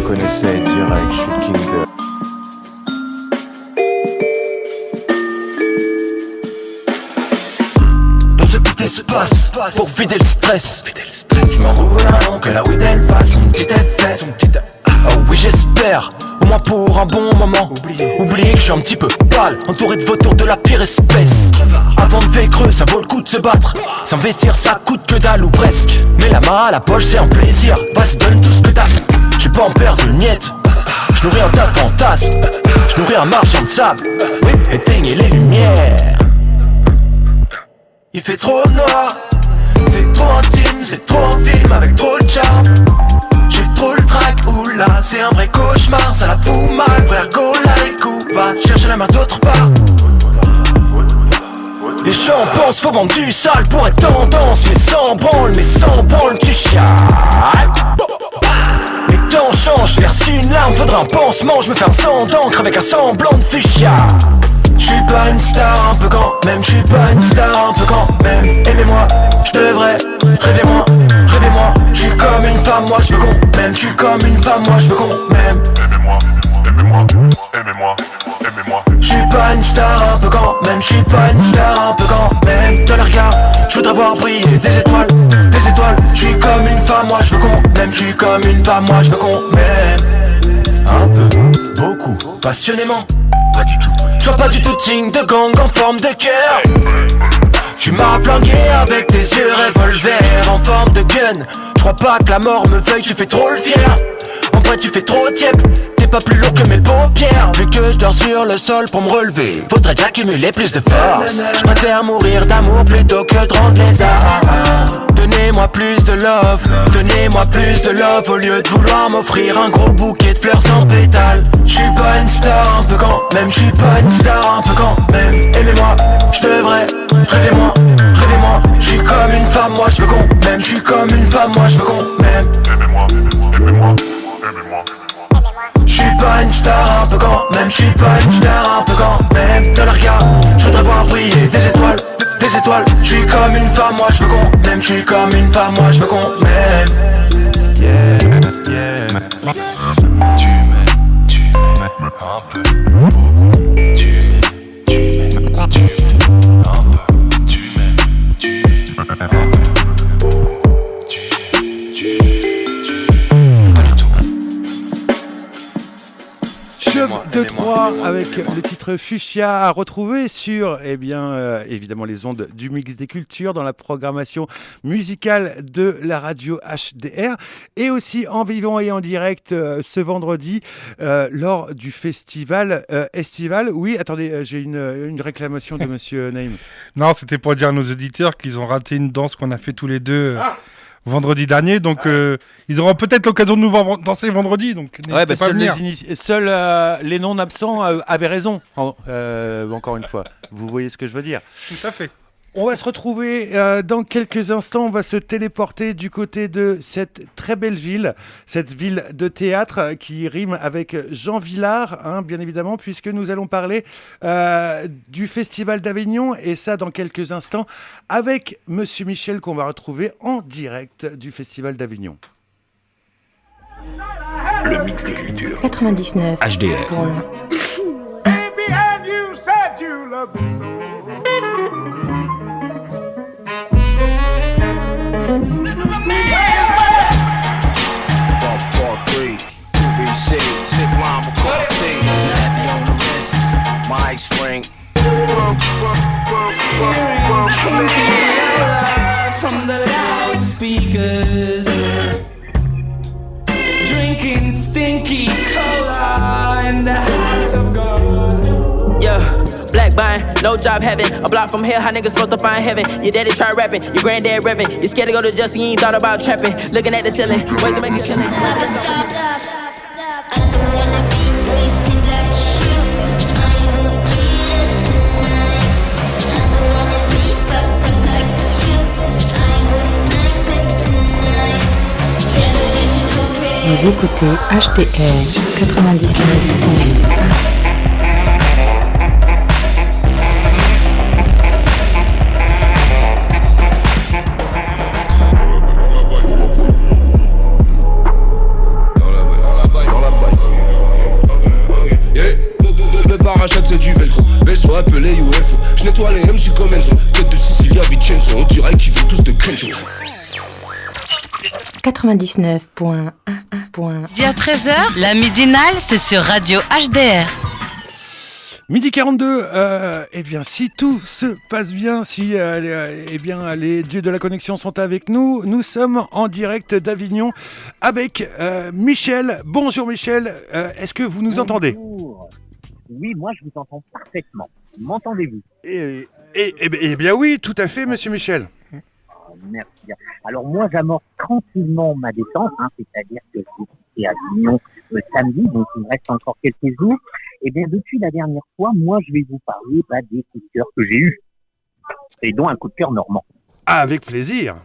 S18: Connaissait direct, je suis le king de...
S10: Dans ce petit espace, pour vider le stress, je m'enroule un long que la weed elle fasse son petit effet. Oh oui j'espère, au moins pour un bon moment. Oubliez que je suis un petit peu pâle, entouré de vautours de la pire espèce. Avant de vaincre, ça vaut le coup de se battre. S'investir ça coûte que dalle ou presque. Mais la main à la poche c'est un plaisir, vas-y donne tout ce que t'as. J'suis pas en perdre une miette, je nourris un tas de fantasmes, je nourris un marchand de sable. Éteignez les lumières. Il fait trop noir, c'est trop intime, c'est trop un film avec trop de charme. J'ai trop le track, oula, c'est un vrai cauchemar, ça la fout mal, frère, go like ou va chercher la main d'autre part. Les gens pensent faut vendre du sale pour être tendance, mais sans branle, tu chiales. Les temps changent, verse une larme, faudra un pansement, je me fais un sang d'encre avec un semblant de fuchsia. J'suis pas une star un peu quand même, j'suis pas une star un peu quand même. Aimez-moi, j'devrais, rêvez-moi, rêvez-moi. J'suis comme une femme, moi j'veux qu'on m'aime. J'suis comme une femme, moi j'veux qu'on m'aime. Aimez-moi, aimez-moi, aimez-moi, aimez-moi. J'suis pas une star un peu quand même, j'suis pas une star un peu quand même. Dans le regard, j'voudrais voir briller des étoiles, des étoiles. J'suis comme une femme, moi j'veux qu'on m'aime. J'suis comme une femme, moi j'veux qu'on m'aime. Un peu, beaucoup, passionnément. Pas du tout. Je vois pas du tout de signe de gang en forme de cœur. Tu m'as flingué avec tes yeux revolver en forme de gun. Je crois pas que la mort me veuille, tu fais trop le fier. En vrai tu fais trop tiep, t'es pas plus lourd que mes paupières. Vu que je dors sur le sol pour me relever, faudrait déjà cumuler plus de force. Je préfère mourir d'amour plutôt que de rendre les armes. Donnez-moi plus de love, donnez-moi plus de love au lieu de vouloir m'offrir un gros bouquet de fleurs sans pétales. J'suis pas une star un peu quand même, j'suis pas une star un peu quand même. Aimez-moi, j'devrais, rêvez-moi, rêvez-moi. J'suis comme une femme, moi j'veux qu'on m'aime. J'suis comme une femme, moi j'veux qu'on m'aime. Aimez-moi, aimez-moi, aimez-moi. J'suis pas une star un peu quand même, j'suis pas une star un peu quand même. Dans le regard, j'voudrais voir briller des étoiles, des étoiles. J'suis comme une femme, moi j'veux qu'on m'aime. J'suis comme une femme, moi j'veux qu'on m'aime. Yeah, yeah. Tu m'aimes un peu, beaucoup. Tu m'aimes un peu. Tu m'aimes un peu, beaucoup.
S1: Chef 2-3 avec le titre Fuchsia à retrouver sur évidemment les ondes du Mix des Cultures dans la programmation musicale de la radio HDR, et aussi en vivant et en direct ce vendredi lors du festival estival. Oui, attendez, j'ai une réclamation de monsieur Naïm.
S2: Non, c'était pour dire à nos auditeurs qu'ils ont raté une danse qu'on a fait tous les deux vendredi dernier. Donc, ils auront peut-être l'occasion de nous voir danser vendredi. Donc,
S1: Ouais, bah,
S2: pas à venir.
S1: seuls les non-absents avaient raison, encore une fois. Vous voyez ce que je veux dire.
S2: Tout à fait.
S1: On va se retrouver dans quelques instants. On va se téléporter du côté de cette très belle ville, cette ville de théâtre qui rime avec Jean Vilar, hein, bien évidemment, puisque nous allons parler du Festival d'Avignon, et ça dans quelques instants, avec Monsieur Michel qu'on va retrouver en direct du Festival d'Avignon.
S14: Le mix des cultures.
S5: 99.
S14: HDR.
S4: Baby, have you said you love me so? This is amazing!
S19: 143, QBC, sit round with coffee, happy on the wrist, my string.
S20: From the loudspeakers, drinking stinky cola in the house of God.
S21: Yeah. Black buying, no job having. A block from here, how niggas supposed to find heaven? Your daddy try rapping, your granddad rapping. You scared to go to justice, you ain't thought about trapping. Looking at the ceiling, ways to make a killing.
S5: Vous écoutez HDR 99.
S19: Parachute c'est du velcro, vaisseau appelé UFO. Je nettoie les MC comme Enzo, tête de Sicilia Vincenzo. On dirait qu'ils veulent tous de Kenjo.
S5: 99.11.
S22: Dit à 13h, la midinale, c'est sur Radio HDR.
S1: Midi 42, eh bien, si tout se passe bien, si eh bien, les dieux de la connexion sont avec nous, nous sommes en direct d'Avignon avec Michel. Bonjour Michel, est-ce que vous nous entendez ?
S23: Oui, moi je vous entends parfaitement. M'entendez-vous ?
S1: Eh bien oui, tout à fait, monsieur Michel.
S23: Merci bien. Alors moi j'amorce tranquillement ma détente, c'est-à-dire que je suis à Avignon samedi, donc il me reste encore quelques jours. Et bien depuis la dernière fois, moi je vais vous parler des coups de cœur que j'ai eus, et dont un coup de cœur normand.
S1: Ah, avec plaisir.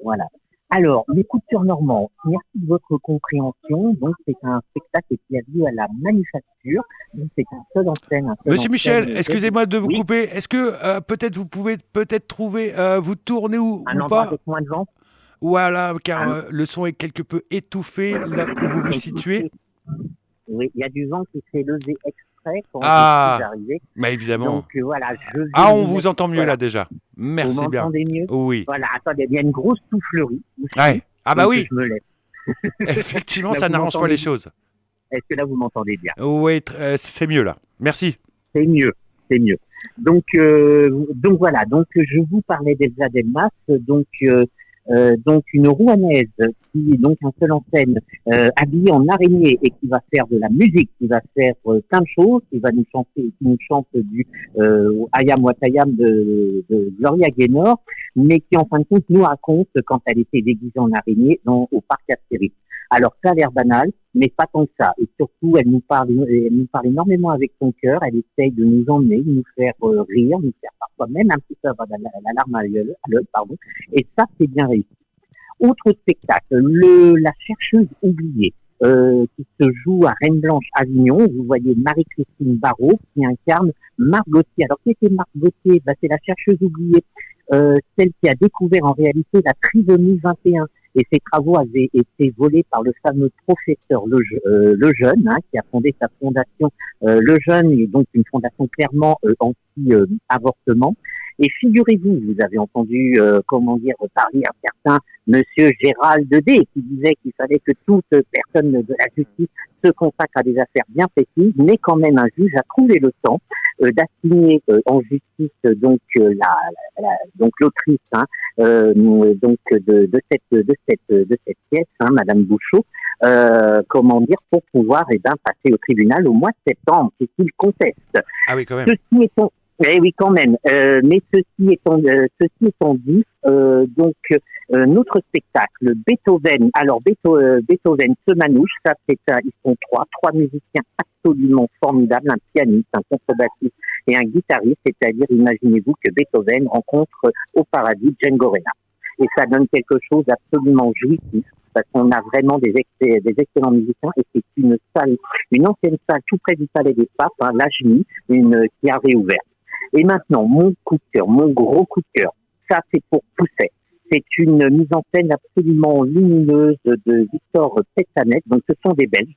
S23: Voilà. Alors, les coups de cœur normands, merci de votre compréhension. Donc, c'est un spectacle qui a lieu à la Manufacture. Donc, c'est un seul en scène.
S1: Monsieur Michel, excusez-moi de vous couper. Est-ce que peut-être vous pouvez trouver, vous tourner ou pas
S23: avec moins de vent.
S1: Voilà, car le son est quelque peu étouffé là où vous vous situez.
S23: Oui, il y a du vent qui s'est levé exprès quand je suis arrivé.
S1: Mais évidemment.
S23: Donc, voilà,
S1: on vous entend mieux là déjà. Merci
S23: vous
S1: bien.
S23: Vous m'entendez mieux ?
S1: Oui.
S23: Voilà, attendez, il y a une grosse soufflerie.
S1: Ouais. Ah bah oui.
S23: Je me laisse.
S1: Effectivement,
S23: là,
S1: ça n'arrange pas les choses.
S23: Est-ce que là, vous m'entendez bien ?
S1: Oui, c'est mieux là. Merci.
S23: C'est mieux. Donc voilà, donc je vous parlais d'Elsa Delmas, donc une Rouennaise qui est donc un seul en scène, habillée en araignée et qui va faire de la musique, qui va faire plein de choses, qui nous chante du Ayam Watayam de Gloria Gaynor, mais qui en fin de compte nous raconte quand elle était déguisée en araignée au parc Astérix. Alors ça a l'air banal, mais pas tant que ça. Et surtout, elle nous parle énormément avec son cœur. Elle essaye de nous emmener, de nous faire rire, nous faire parfois même un petit peu avoir la larme à l'œil, pardon. Et ça, c'est bien réussi. Autre spectacle, la chercheuse oubliée, qui se joue à Reine Blanche Avignon. Vous voyez Marie-Christine Barrault qui incarne Margotier. Alors qui était Margotier ? C'est la chercheuse oubliée, celle qui a découvert en réalité la trisomie 21. Et ses travaux avaient été volés par le fameux professeur Lejeune, qui a fondé sa fondation Lejeune, et donc une fondation clairement anti-avortement. Et figurez-vous, vous avez entendu, parler un certain Monsieur Gérald D, qui disait qu'il fallait que toute personne de la justice se consacre à des affaires bien précises, mais quand même un juge a trouvé le temps d'assigner en justice donc l'autrice de cette pièce, Madame Bouchot, pour pouvoir passer au tribunal au mois de septembre, ce qu'il conteste.
S1: Ah oui, quand même.
S23: Eh oui, quand même. Mais ceci étant dit, notre spectacle Beethoven. Alors Beethoven se manouche. Ça, ils sont trois musiciens absolument formidables, un pianiste, un contrebassiste et un guitariste. C'est-à-dire, imaginez-vous que Beethoven rencontre au paradis Django Reinhardt. Et ça donne quelque chose d'absolument jouissif. Parce qu'on a vraiment des excellents musiciens et c'est une ancienne salle tout près du Palais des Papes, l'AGMI, qui a réouvert. Et maintenant, mon gros coup de cœur, ça c'est pour Pousset. C'est une mise en scène absolument lumineuse de Victor Pétanet, donc ce sont des Belges,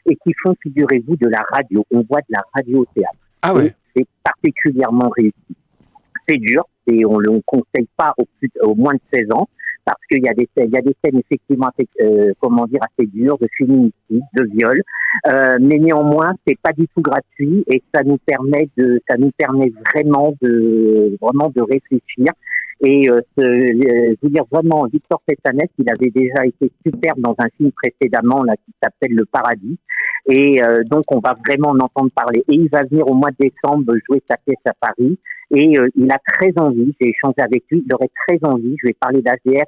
S23: et qui font, figurez-vous, de la radio. On voit de la radio au théâtre.
S1: Ah ouais.
S23: C'est particulièrement réussi. C'est dur, et on ne le conseille pas au moins de 16 ans, parce qu'il y a des scènes effectivement assez dures, de féminicide, de viol, mais néanmoins c'est pas du tout gratuit et ça nous permet vraiment de réfléchir. Et je veux dire vraiment, Victor Pétanet, il avait déjà été superbe dans un film précédemment là qui s'appelle Le Paradis. Et donc on va vraiment en entendre parler. Et il va venir au mois de décembre jouer sa pièce à Paris. Et il a très envie, j'ai échangé avec lui, il aurait très envie, je vais parler d'HDR,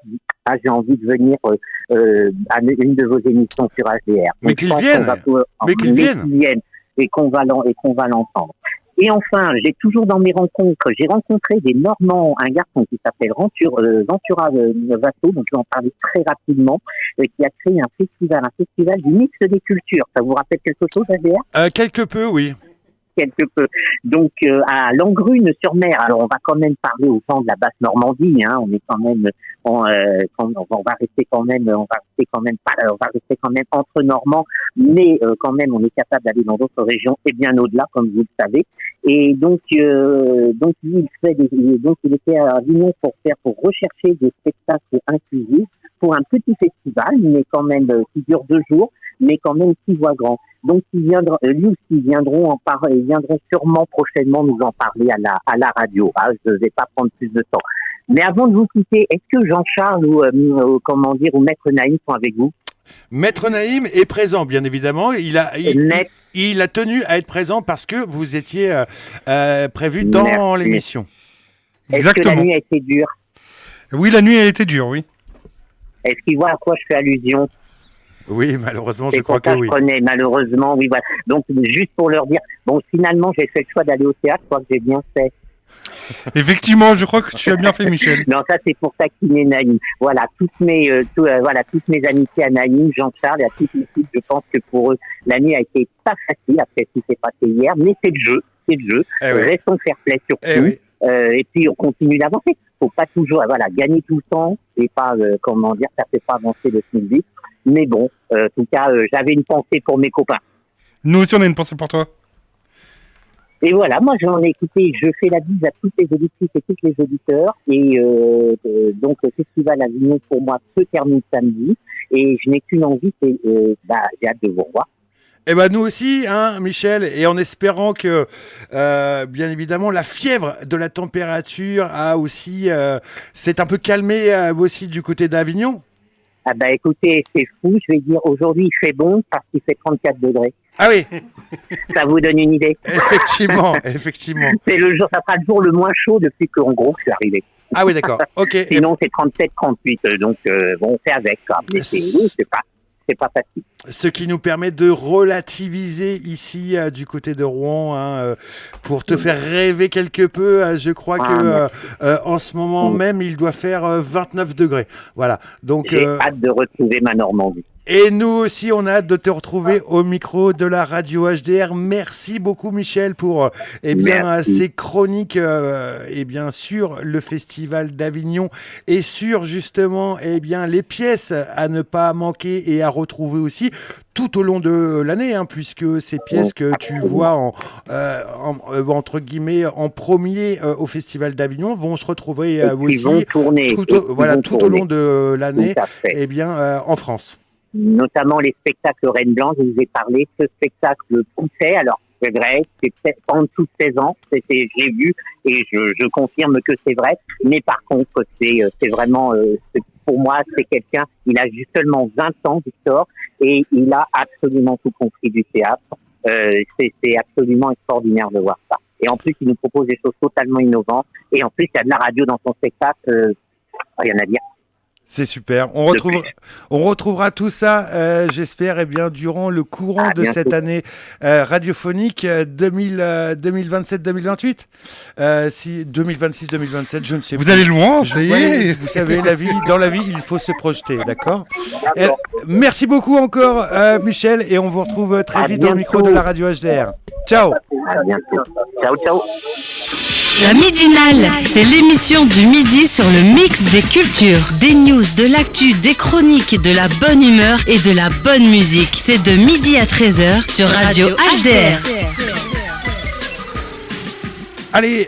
S23: j'ai envie de venir à une de vos émissions sur HDR.
S1: Mais qu'il vienne
S23: et qu'on va l'entendre. Et enfin, j'ai toujours dans mes rencontres, j'ai rencontré des Normands, un garçon qui s'appelle Ventura Vasso, donc je vais en parler très rapidement, qui a créé un festival du mix des cultures. Ça vous rappelle quelque chose, HDR ?
S1: Quelque peu, oui.
S23: Quelque peu. Donc à Langrune-sur-Mer. Alors on va quand même parler aux gens de la basse Normandie. On est quand même, on va rester quand même entre Normands, mais quand même on est capable d'aller dans d'autres régions et bien au-delà, comme vous le savez. Et donc il était à Avignon pour rechercher des spectacles inclusifs pour un petit festival, mais quand même qui dure 2 jours, mais quand même qui voit grand. Donc ils viendront sûrement prochainement nous en parler à la radio. Je ne vais pas prendre plus de temps. Mais avant de vous quitter, est-ce que Jean-Charles ou Maître Naïm sont avec vous ?
S1: Maître Naïm est présent, bien évidemment. Il a tenu à être présent parce que vous étiez prévu dans l'émission.
S23: Exactement. Est-ce que la nuit a été dure ?
S2: Oui, la nuit a été dure, oui.
S23: Est-ce qu'il voit à quoi je fais allusion ?
S1: Oui, malheureusement, je crois que oui.
S23: Je connais, malheureusement, oui, voilà. Donc, juste pour leur dire, finalement, j'ai fait le choix d'aller au théâtre, je crois que j'ai bien fait.
S2: Effectivement, je crois que tu as bien fait, Michel.
S23: Non, ça, c'est pour taquiner Naïm. Voilà, toutes mes amitiés à Naïm, Jean-Charles et à toute l'équipe, je pense que pour eux, la nuit a été pas facile après ce qui s'est passé hier, mais c'est le jeu. Restons fair-play surtout. Et puis, on continue d'avancer. Faut pas toujours, gagner tout le temps, et pas, ça fait pas avancer le SMIC. Mais bon, en tout cas, j'avais une pensée pour mes copains.
S2: Nous aussi, on a une pensée pour toi.
S23: Et voilà, moi j'en ai écouté, je fais la bise à toutes les auditrices et tous les auditeurs. Et donc le Festival Avignon pour moi se termine samedi. Et je n'ai qu'une envie, c'est j'ai hâte de vous revoir.
S1: Eh ben nous aussi, Michel, et en espérant que, bien évidemment, la fièvre de la température a aussi s'est un peu calmée aussi du côté d'Avignon.
S23: Ah écoutez, c'est fou, je vais dire aujourd'hui il fait bon parce qu'il fait 34 degrés.
S1: Ah oui.
S23: Ça vous donne une idée.
S1: Effectivement.
S23: C'est ça sera le jour le moins chaud depuis que je suis arrivé.
S1: Ah oui, d'accord. Ok.
S23: Sinon c'est 37-38, donc on fait avec ça. Mais c'est pas facile.
S1: Ce qui nous permet de relativiser ici du côté de Rouen, pour te faire rêver quelque peu. Je crois que en ce moment même, il doit faire 29 degrés. Voilà. Donc
S23: j'ai hâte de retrouver ma Normandie.
S1: Et nous aussi, on a hâte de te retrouver au micro de la radio HDR. Merci beaucoup, Michel, pour ces chroniques sur le Festival d'Avignon et sur justement les pièces à ne pas manquer et à retrouver aussi tout au long de l'année, puisque ces pièces que tu vois entre guillemets en premier au Festival d'Avignon vont se retrouver aussi tout au long de l'année en France.
S23: Notamment les spectacles Reine Blanche, je vous ai parlé, ce spectacle poussait, alors c'est vrai, c'est peut-être en dessous de 16 ans, j'ai vu et je confirme que c'est vrai, mais par contre c'est vraiment, pour moi c'est quelqu'un, il a juste seulement 20 ans, Victor, et il a absolument tout compris du théâtre, c'est absolument extraordinaire de voir ça. Et en plus, il nous propose des choses totalement innovantes. Et en plus, il y a de la radio dans son spectacle. Rien à dire.
S1: C'est super. On retrouvera tout ça, j'espère, eh bien, durant le courant de cette année radiophonique 2027-2028. Si 2026-2027, je ne sais
S2: Vous
S1: plus.
S2: allez loin, ça y est.
S1: Vous savez, dans la vie, il faut se projeter, d'accord. Merci beaucoup encore, Michel, et on vous retrouve très vite au micro de la radio HDR. Ciao.
S23: À bientôt. Ciao, ciao.
S22: La Midinale, c'est l'émission du midi sur le mix des cultures, des news, de l'actu, des chroniques, de la bonne humeur et de la bonne musique. C'est de midi à 13h sur Radio HDR.
S1: Allez,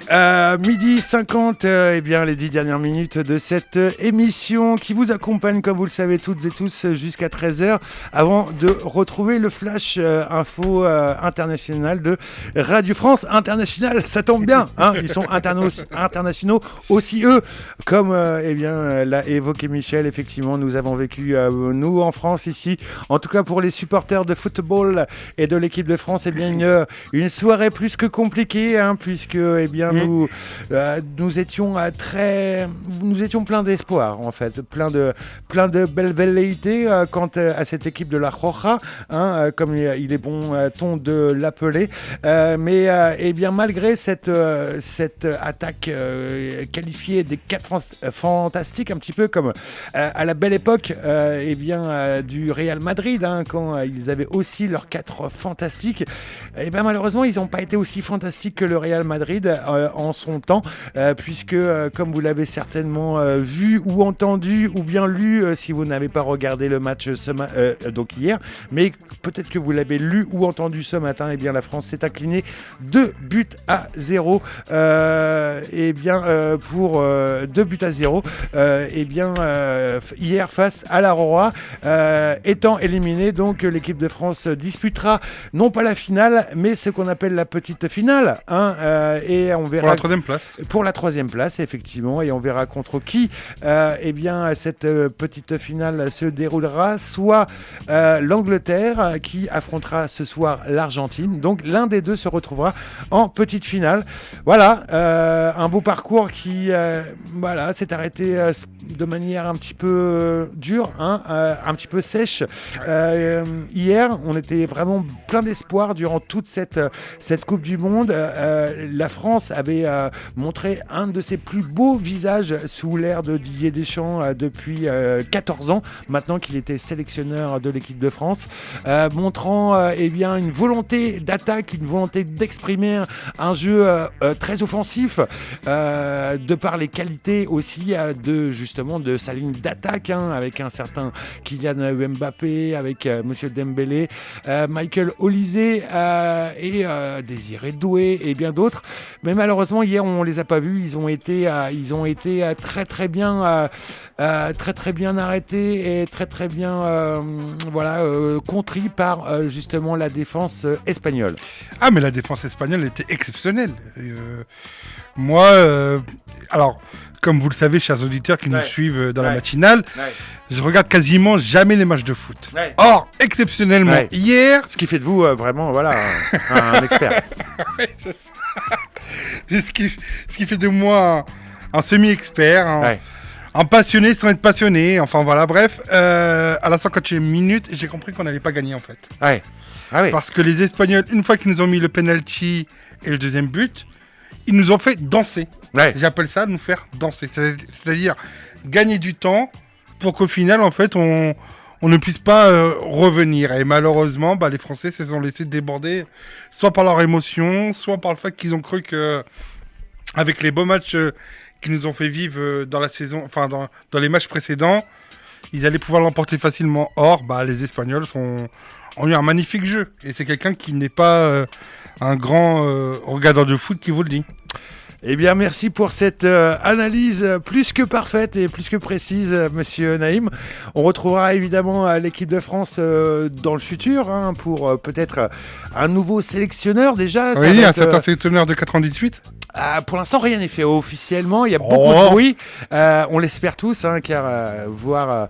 S1: midi 50, eh bien les 10 dernières minutes de cette émission qui vous accompagne, comme vous le savez toutes et tous, jusqu'à 13h, avant de retrouver le flash info international de Radio France International. Ça tombe bien, hein, ils sont internationaux aussi eux, comme eh bien l'a évoqué Michel. Effectivement, nous avons vécu, nous en France ici, en tout cas pour les supporters de football et de l'équipe de France, eh bien une soirée plus que compliquée, hein, puisque eh bien nous étions plein d'espoir, en fait, plein de belles velléités quant à cette équipe de la Roja, hein, comme il est bon ton de l'appeler, mais eh bien malgré cette attaque qualifiée des 4 fantastiques, un petit peu comme à la belle époque eh bien du Real Madrid, hein, quand ils avaient aussi leurs 4 fantastiques, et bien malheureusement ils n'ont pas été aussi fantastiques que le Real Madrid en son temps, puisque comme vous l'avez certainement vu ou entendu ou bien lu si vous n'avez pas regardé le match donc hier, mais peut-être que vous l'avez lu ou entendu ce matin, et bien la France s'est inclinée 2-0 et bien pour 2-0 et bien hier face à la Roja, étant éliminée, donc l'équipe de France disputera non pas la finale mais ce qu'on appelle la petite finale, hein, et on verra
S2: pour la 3e place.
S1: Pour la 3e place, effectivement, et on verra contre qui eh bien cette petite finale se déroulera, soit l'Angleterre qui affrontera ce soir l'Argentine, donc l'un des deux se retrouvera en petite finale. Voilà, un beau parcours qui voilà, s'est arrêté de manière un petit peu dure, hein, un petit peu sèche. Hier, on était vraiment plein d'espoir durant toute cette Coupe du Monde. La France avait montré un de ses plus beaux visages sous l'ère de Didier Deschamps depuis 14 ans, maintenant qu'il était sélectionneur de l'équipe de France, montrant eh bien, une volonté d'attaque, une volonté d'exprimer un jeu très offensif, de par les qualités aussi justement de sa ligne d'attaque, hein, avec un certain Kylian Mbappé, avec Monsieur Dembélé, Michael Olise et Désiré Doué et bien d'autres. Mais malheureusement hier on les a pas vus. Ils ont été très bien arrêtés et très bien contris par justement la défense espagnole.
S2: Ah mais la défense espagnole était exceptionnelle. Moi, alors comme vous le savez, chers auditeurs qui nous suivent dans la matinale, je regarde quasiment jamais les matchs de foot. Or, exceptionnellement, hier...
S1: Ce qui fait de vous vraiment un expert.
S2: C'est ça. Ce qui fait de moi un semi-expert, un passionné sans être passionné, enfin voilà, bref. À la 50e minute, j'ai compris qu'on n'allait pas gagner en fait. Parce que les Espagnols, une fois qu'ils nous ont mis le penalty et le deuxième but, ils nous ont fait danser. J'appelle ça nous faire danser. C'est-à-dire gagner du temps pour qu'au final, en fait, on ne puisse pas revenir. Et malheureusement, les Français se sont laissés déborder, soit par leur émotion, soit par le fait qu'ils ont cru que, avec les beaux matchs qu'ils nous ont fait vivre dans la saison, enfin dans les matchs précédents, ils allaient pouvoir l'emporter facilement. Or, les Espagnols ont eu un magnifique jeu. Et c'est quelqu'un qui n'est pas un grand regardeur de foot qui vous le dit.
S1: Eh bien, merci pour cette analyse plus que parfaite et plus que précise, monsieur Naïm. On retrouvera évidemment l'équipe de France dans le futur, hein, pour peut-être un nouveau sélectionneur déjà.
S2: Oui, un certain sélectionneur de 98.
S1: Pour l'instant, rien n'est fait officiellement. Il y a beaucoup de bruit. On l'espère tous, hein, car voir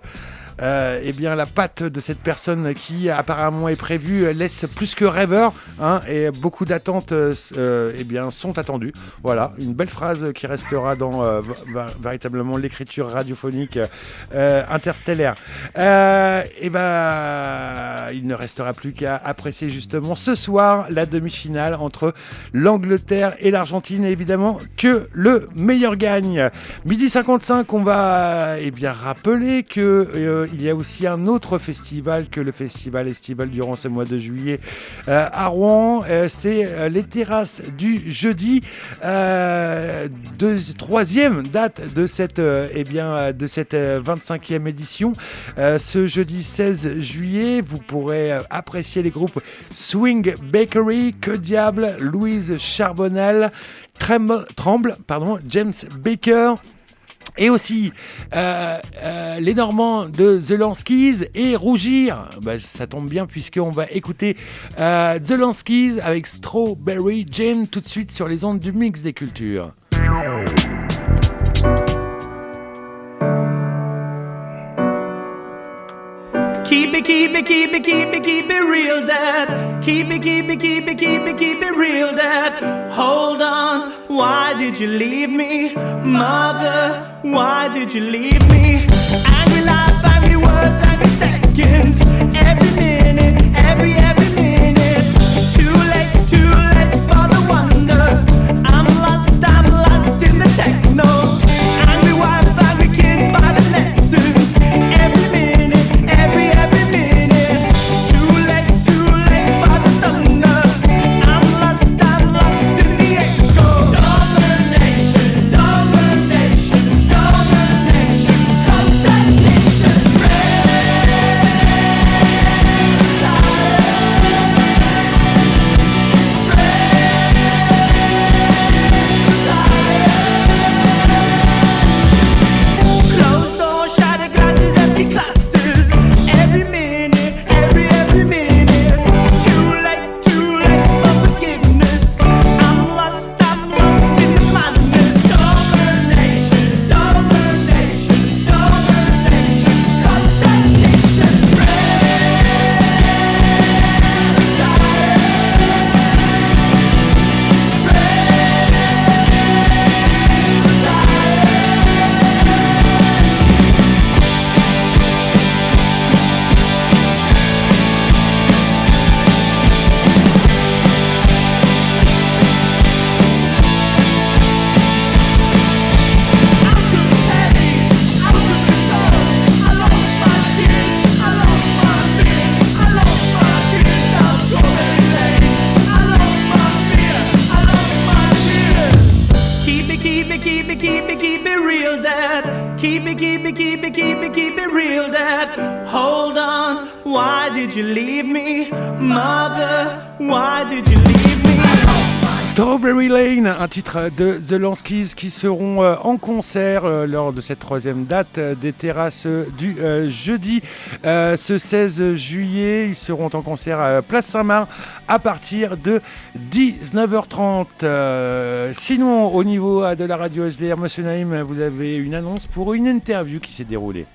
S1: eh bien la patte de cette personne qui apparemment est prévue laisse plus que rêveur, hein, et beaucoup d'attentes eh bien sont attendues. Voilà, une belle phrase qui restera dans véritablement l'écriture radiophonique interstellaire. Et ben, il ne restera plus qu'à apprécier justement ce soir la demi-finale entre l'Angleterre et l'Argentine, et évidemment que le meilleur gagne. Midi 55, on va bien rappeler que il y a aussi un autre festival que le festival estival durant ce mois de juillet à Rouen. C'est les terrasses du jeudi, troisième date de cette 25e édition. Ce jeudi 16 juillet, vous pourrez apprécier les groupes Swing Bakery, Que Diable, Louise Charbonnel, Tremble, James Baker, et aussi les Normands de The Lanskys et Rougir. Ça tombe bien puisqu'on va écouter The Lanskys avec Strawberry Jam tout de suite sur les ondes du Mix des Cultures.
S20: Keep it real, Dad. Keep it real, Dad. Hold on, why did you leave me? Mother, why did you leave me? Angry life, angry words, angry seconds. Every minute, every minute. Too late for the wonder. I'm lost in the techno. Angry wife, angry kids by the lessons. Every minute, every minute. Too late for the thunder. I'm lost in the echo. Domination, contradiction. Closed door, shattered glasses, empty classes. Every minute, every minute. Too late for forgiveness. I'm lost in the madness. Domination, contradiction. Keep it real, Dad. Keep it real, Dad. Hold on, why did you leave me? Mother, why did you leave me?
S1: Strawberry Lane, un titre de The Lanskys qui seront en concert lors de cette troisième date des terrasses du jeudi ce 16 juillet. Ils seront en concert à Place Saint-Marc à partir de 19h30. Sinon, au niveau de la radio HDR, Monsieur Naïm, vous avez une annonce pour une interview qui s'est déroulée.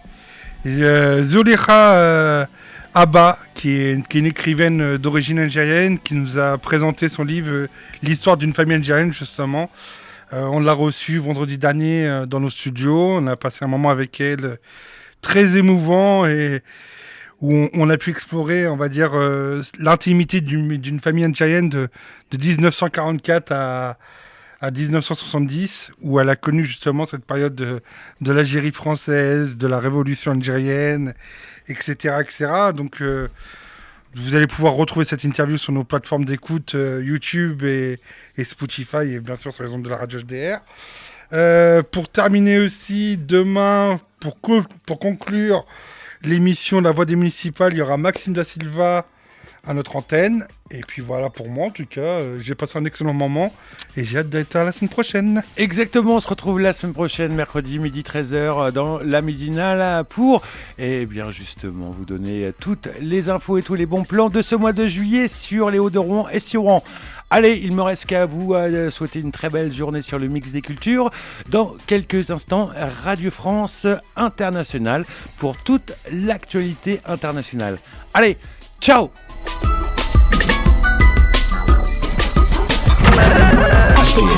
S2: Zulekha Abba, qui est une écrivaine d'origine algérienne, qui nous a présenté son livre L'histoire d'une famille algérienne, justement. On l'a reçue vendredi dernier dans nos studios. On a passé un moment avec elle très émouvant et où on a pu explorer, on va dire, l'intimité d'une famille algérienne de 1944 à 1970, où elle a connu justement cette période de l'Algérie française, de la révolution algérienne, etc. Donc, vous allez pouvoir retrouver cette interview sur nos plateformes d'écoute YouTube et Spotify, et bien sûr sur les ondes de la radio HDR. Pour terminer aussi, demain, pour conclure l'émission La Voix des Municipales, il y aura Maxime Da Silva à notre antenne. Et puis voilà, pour moi en tout cas, j'ai passé un excellent moment et j'ai hâte d'être à la semaine prochaine.
S1: Exactement, on se retrouve la semaine prochaine, mercredi, midi 13h, dans la Midinale pour, eh bien justement, vous donner toutes les infos et tous les bons plans de ce mois de juillet sur les Hauts-de-Rouen et sur Rouen. Allez, il me reste qu'à vous souhaiter une très belle journée sur le Mix des Cultures. Dans quelques instants, Radio France Internationale pour toute l'actualité internationale. Allez, ciao!
S22: Achetez-le.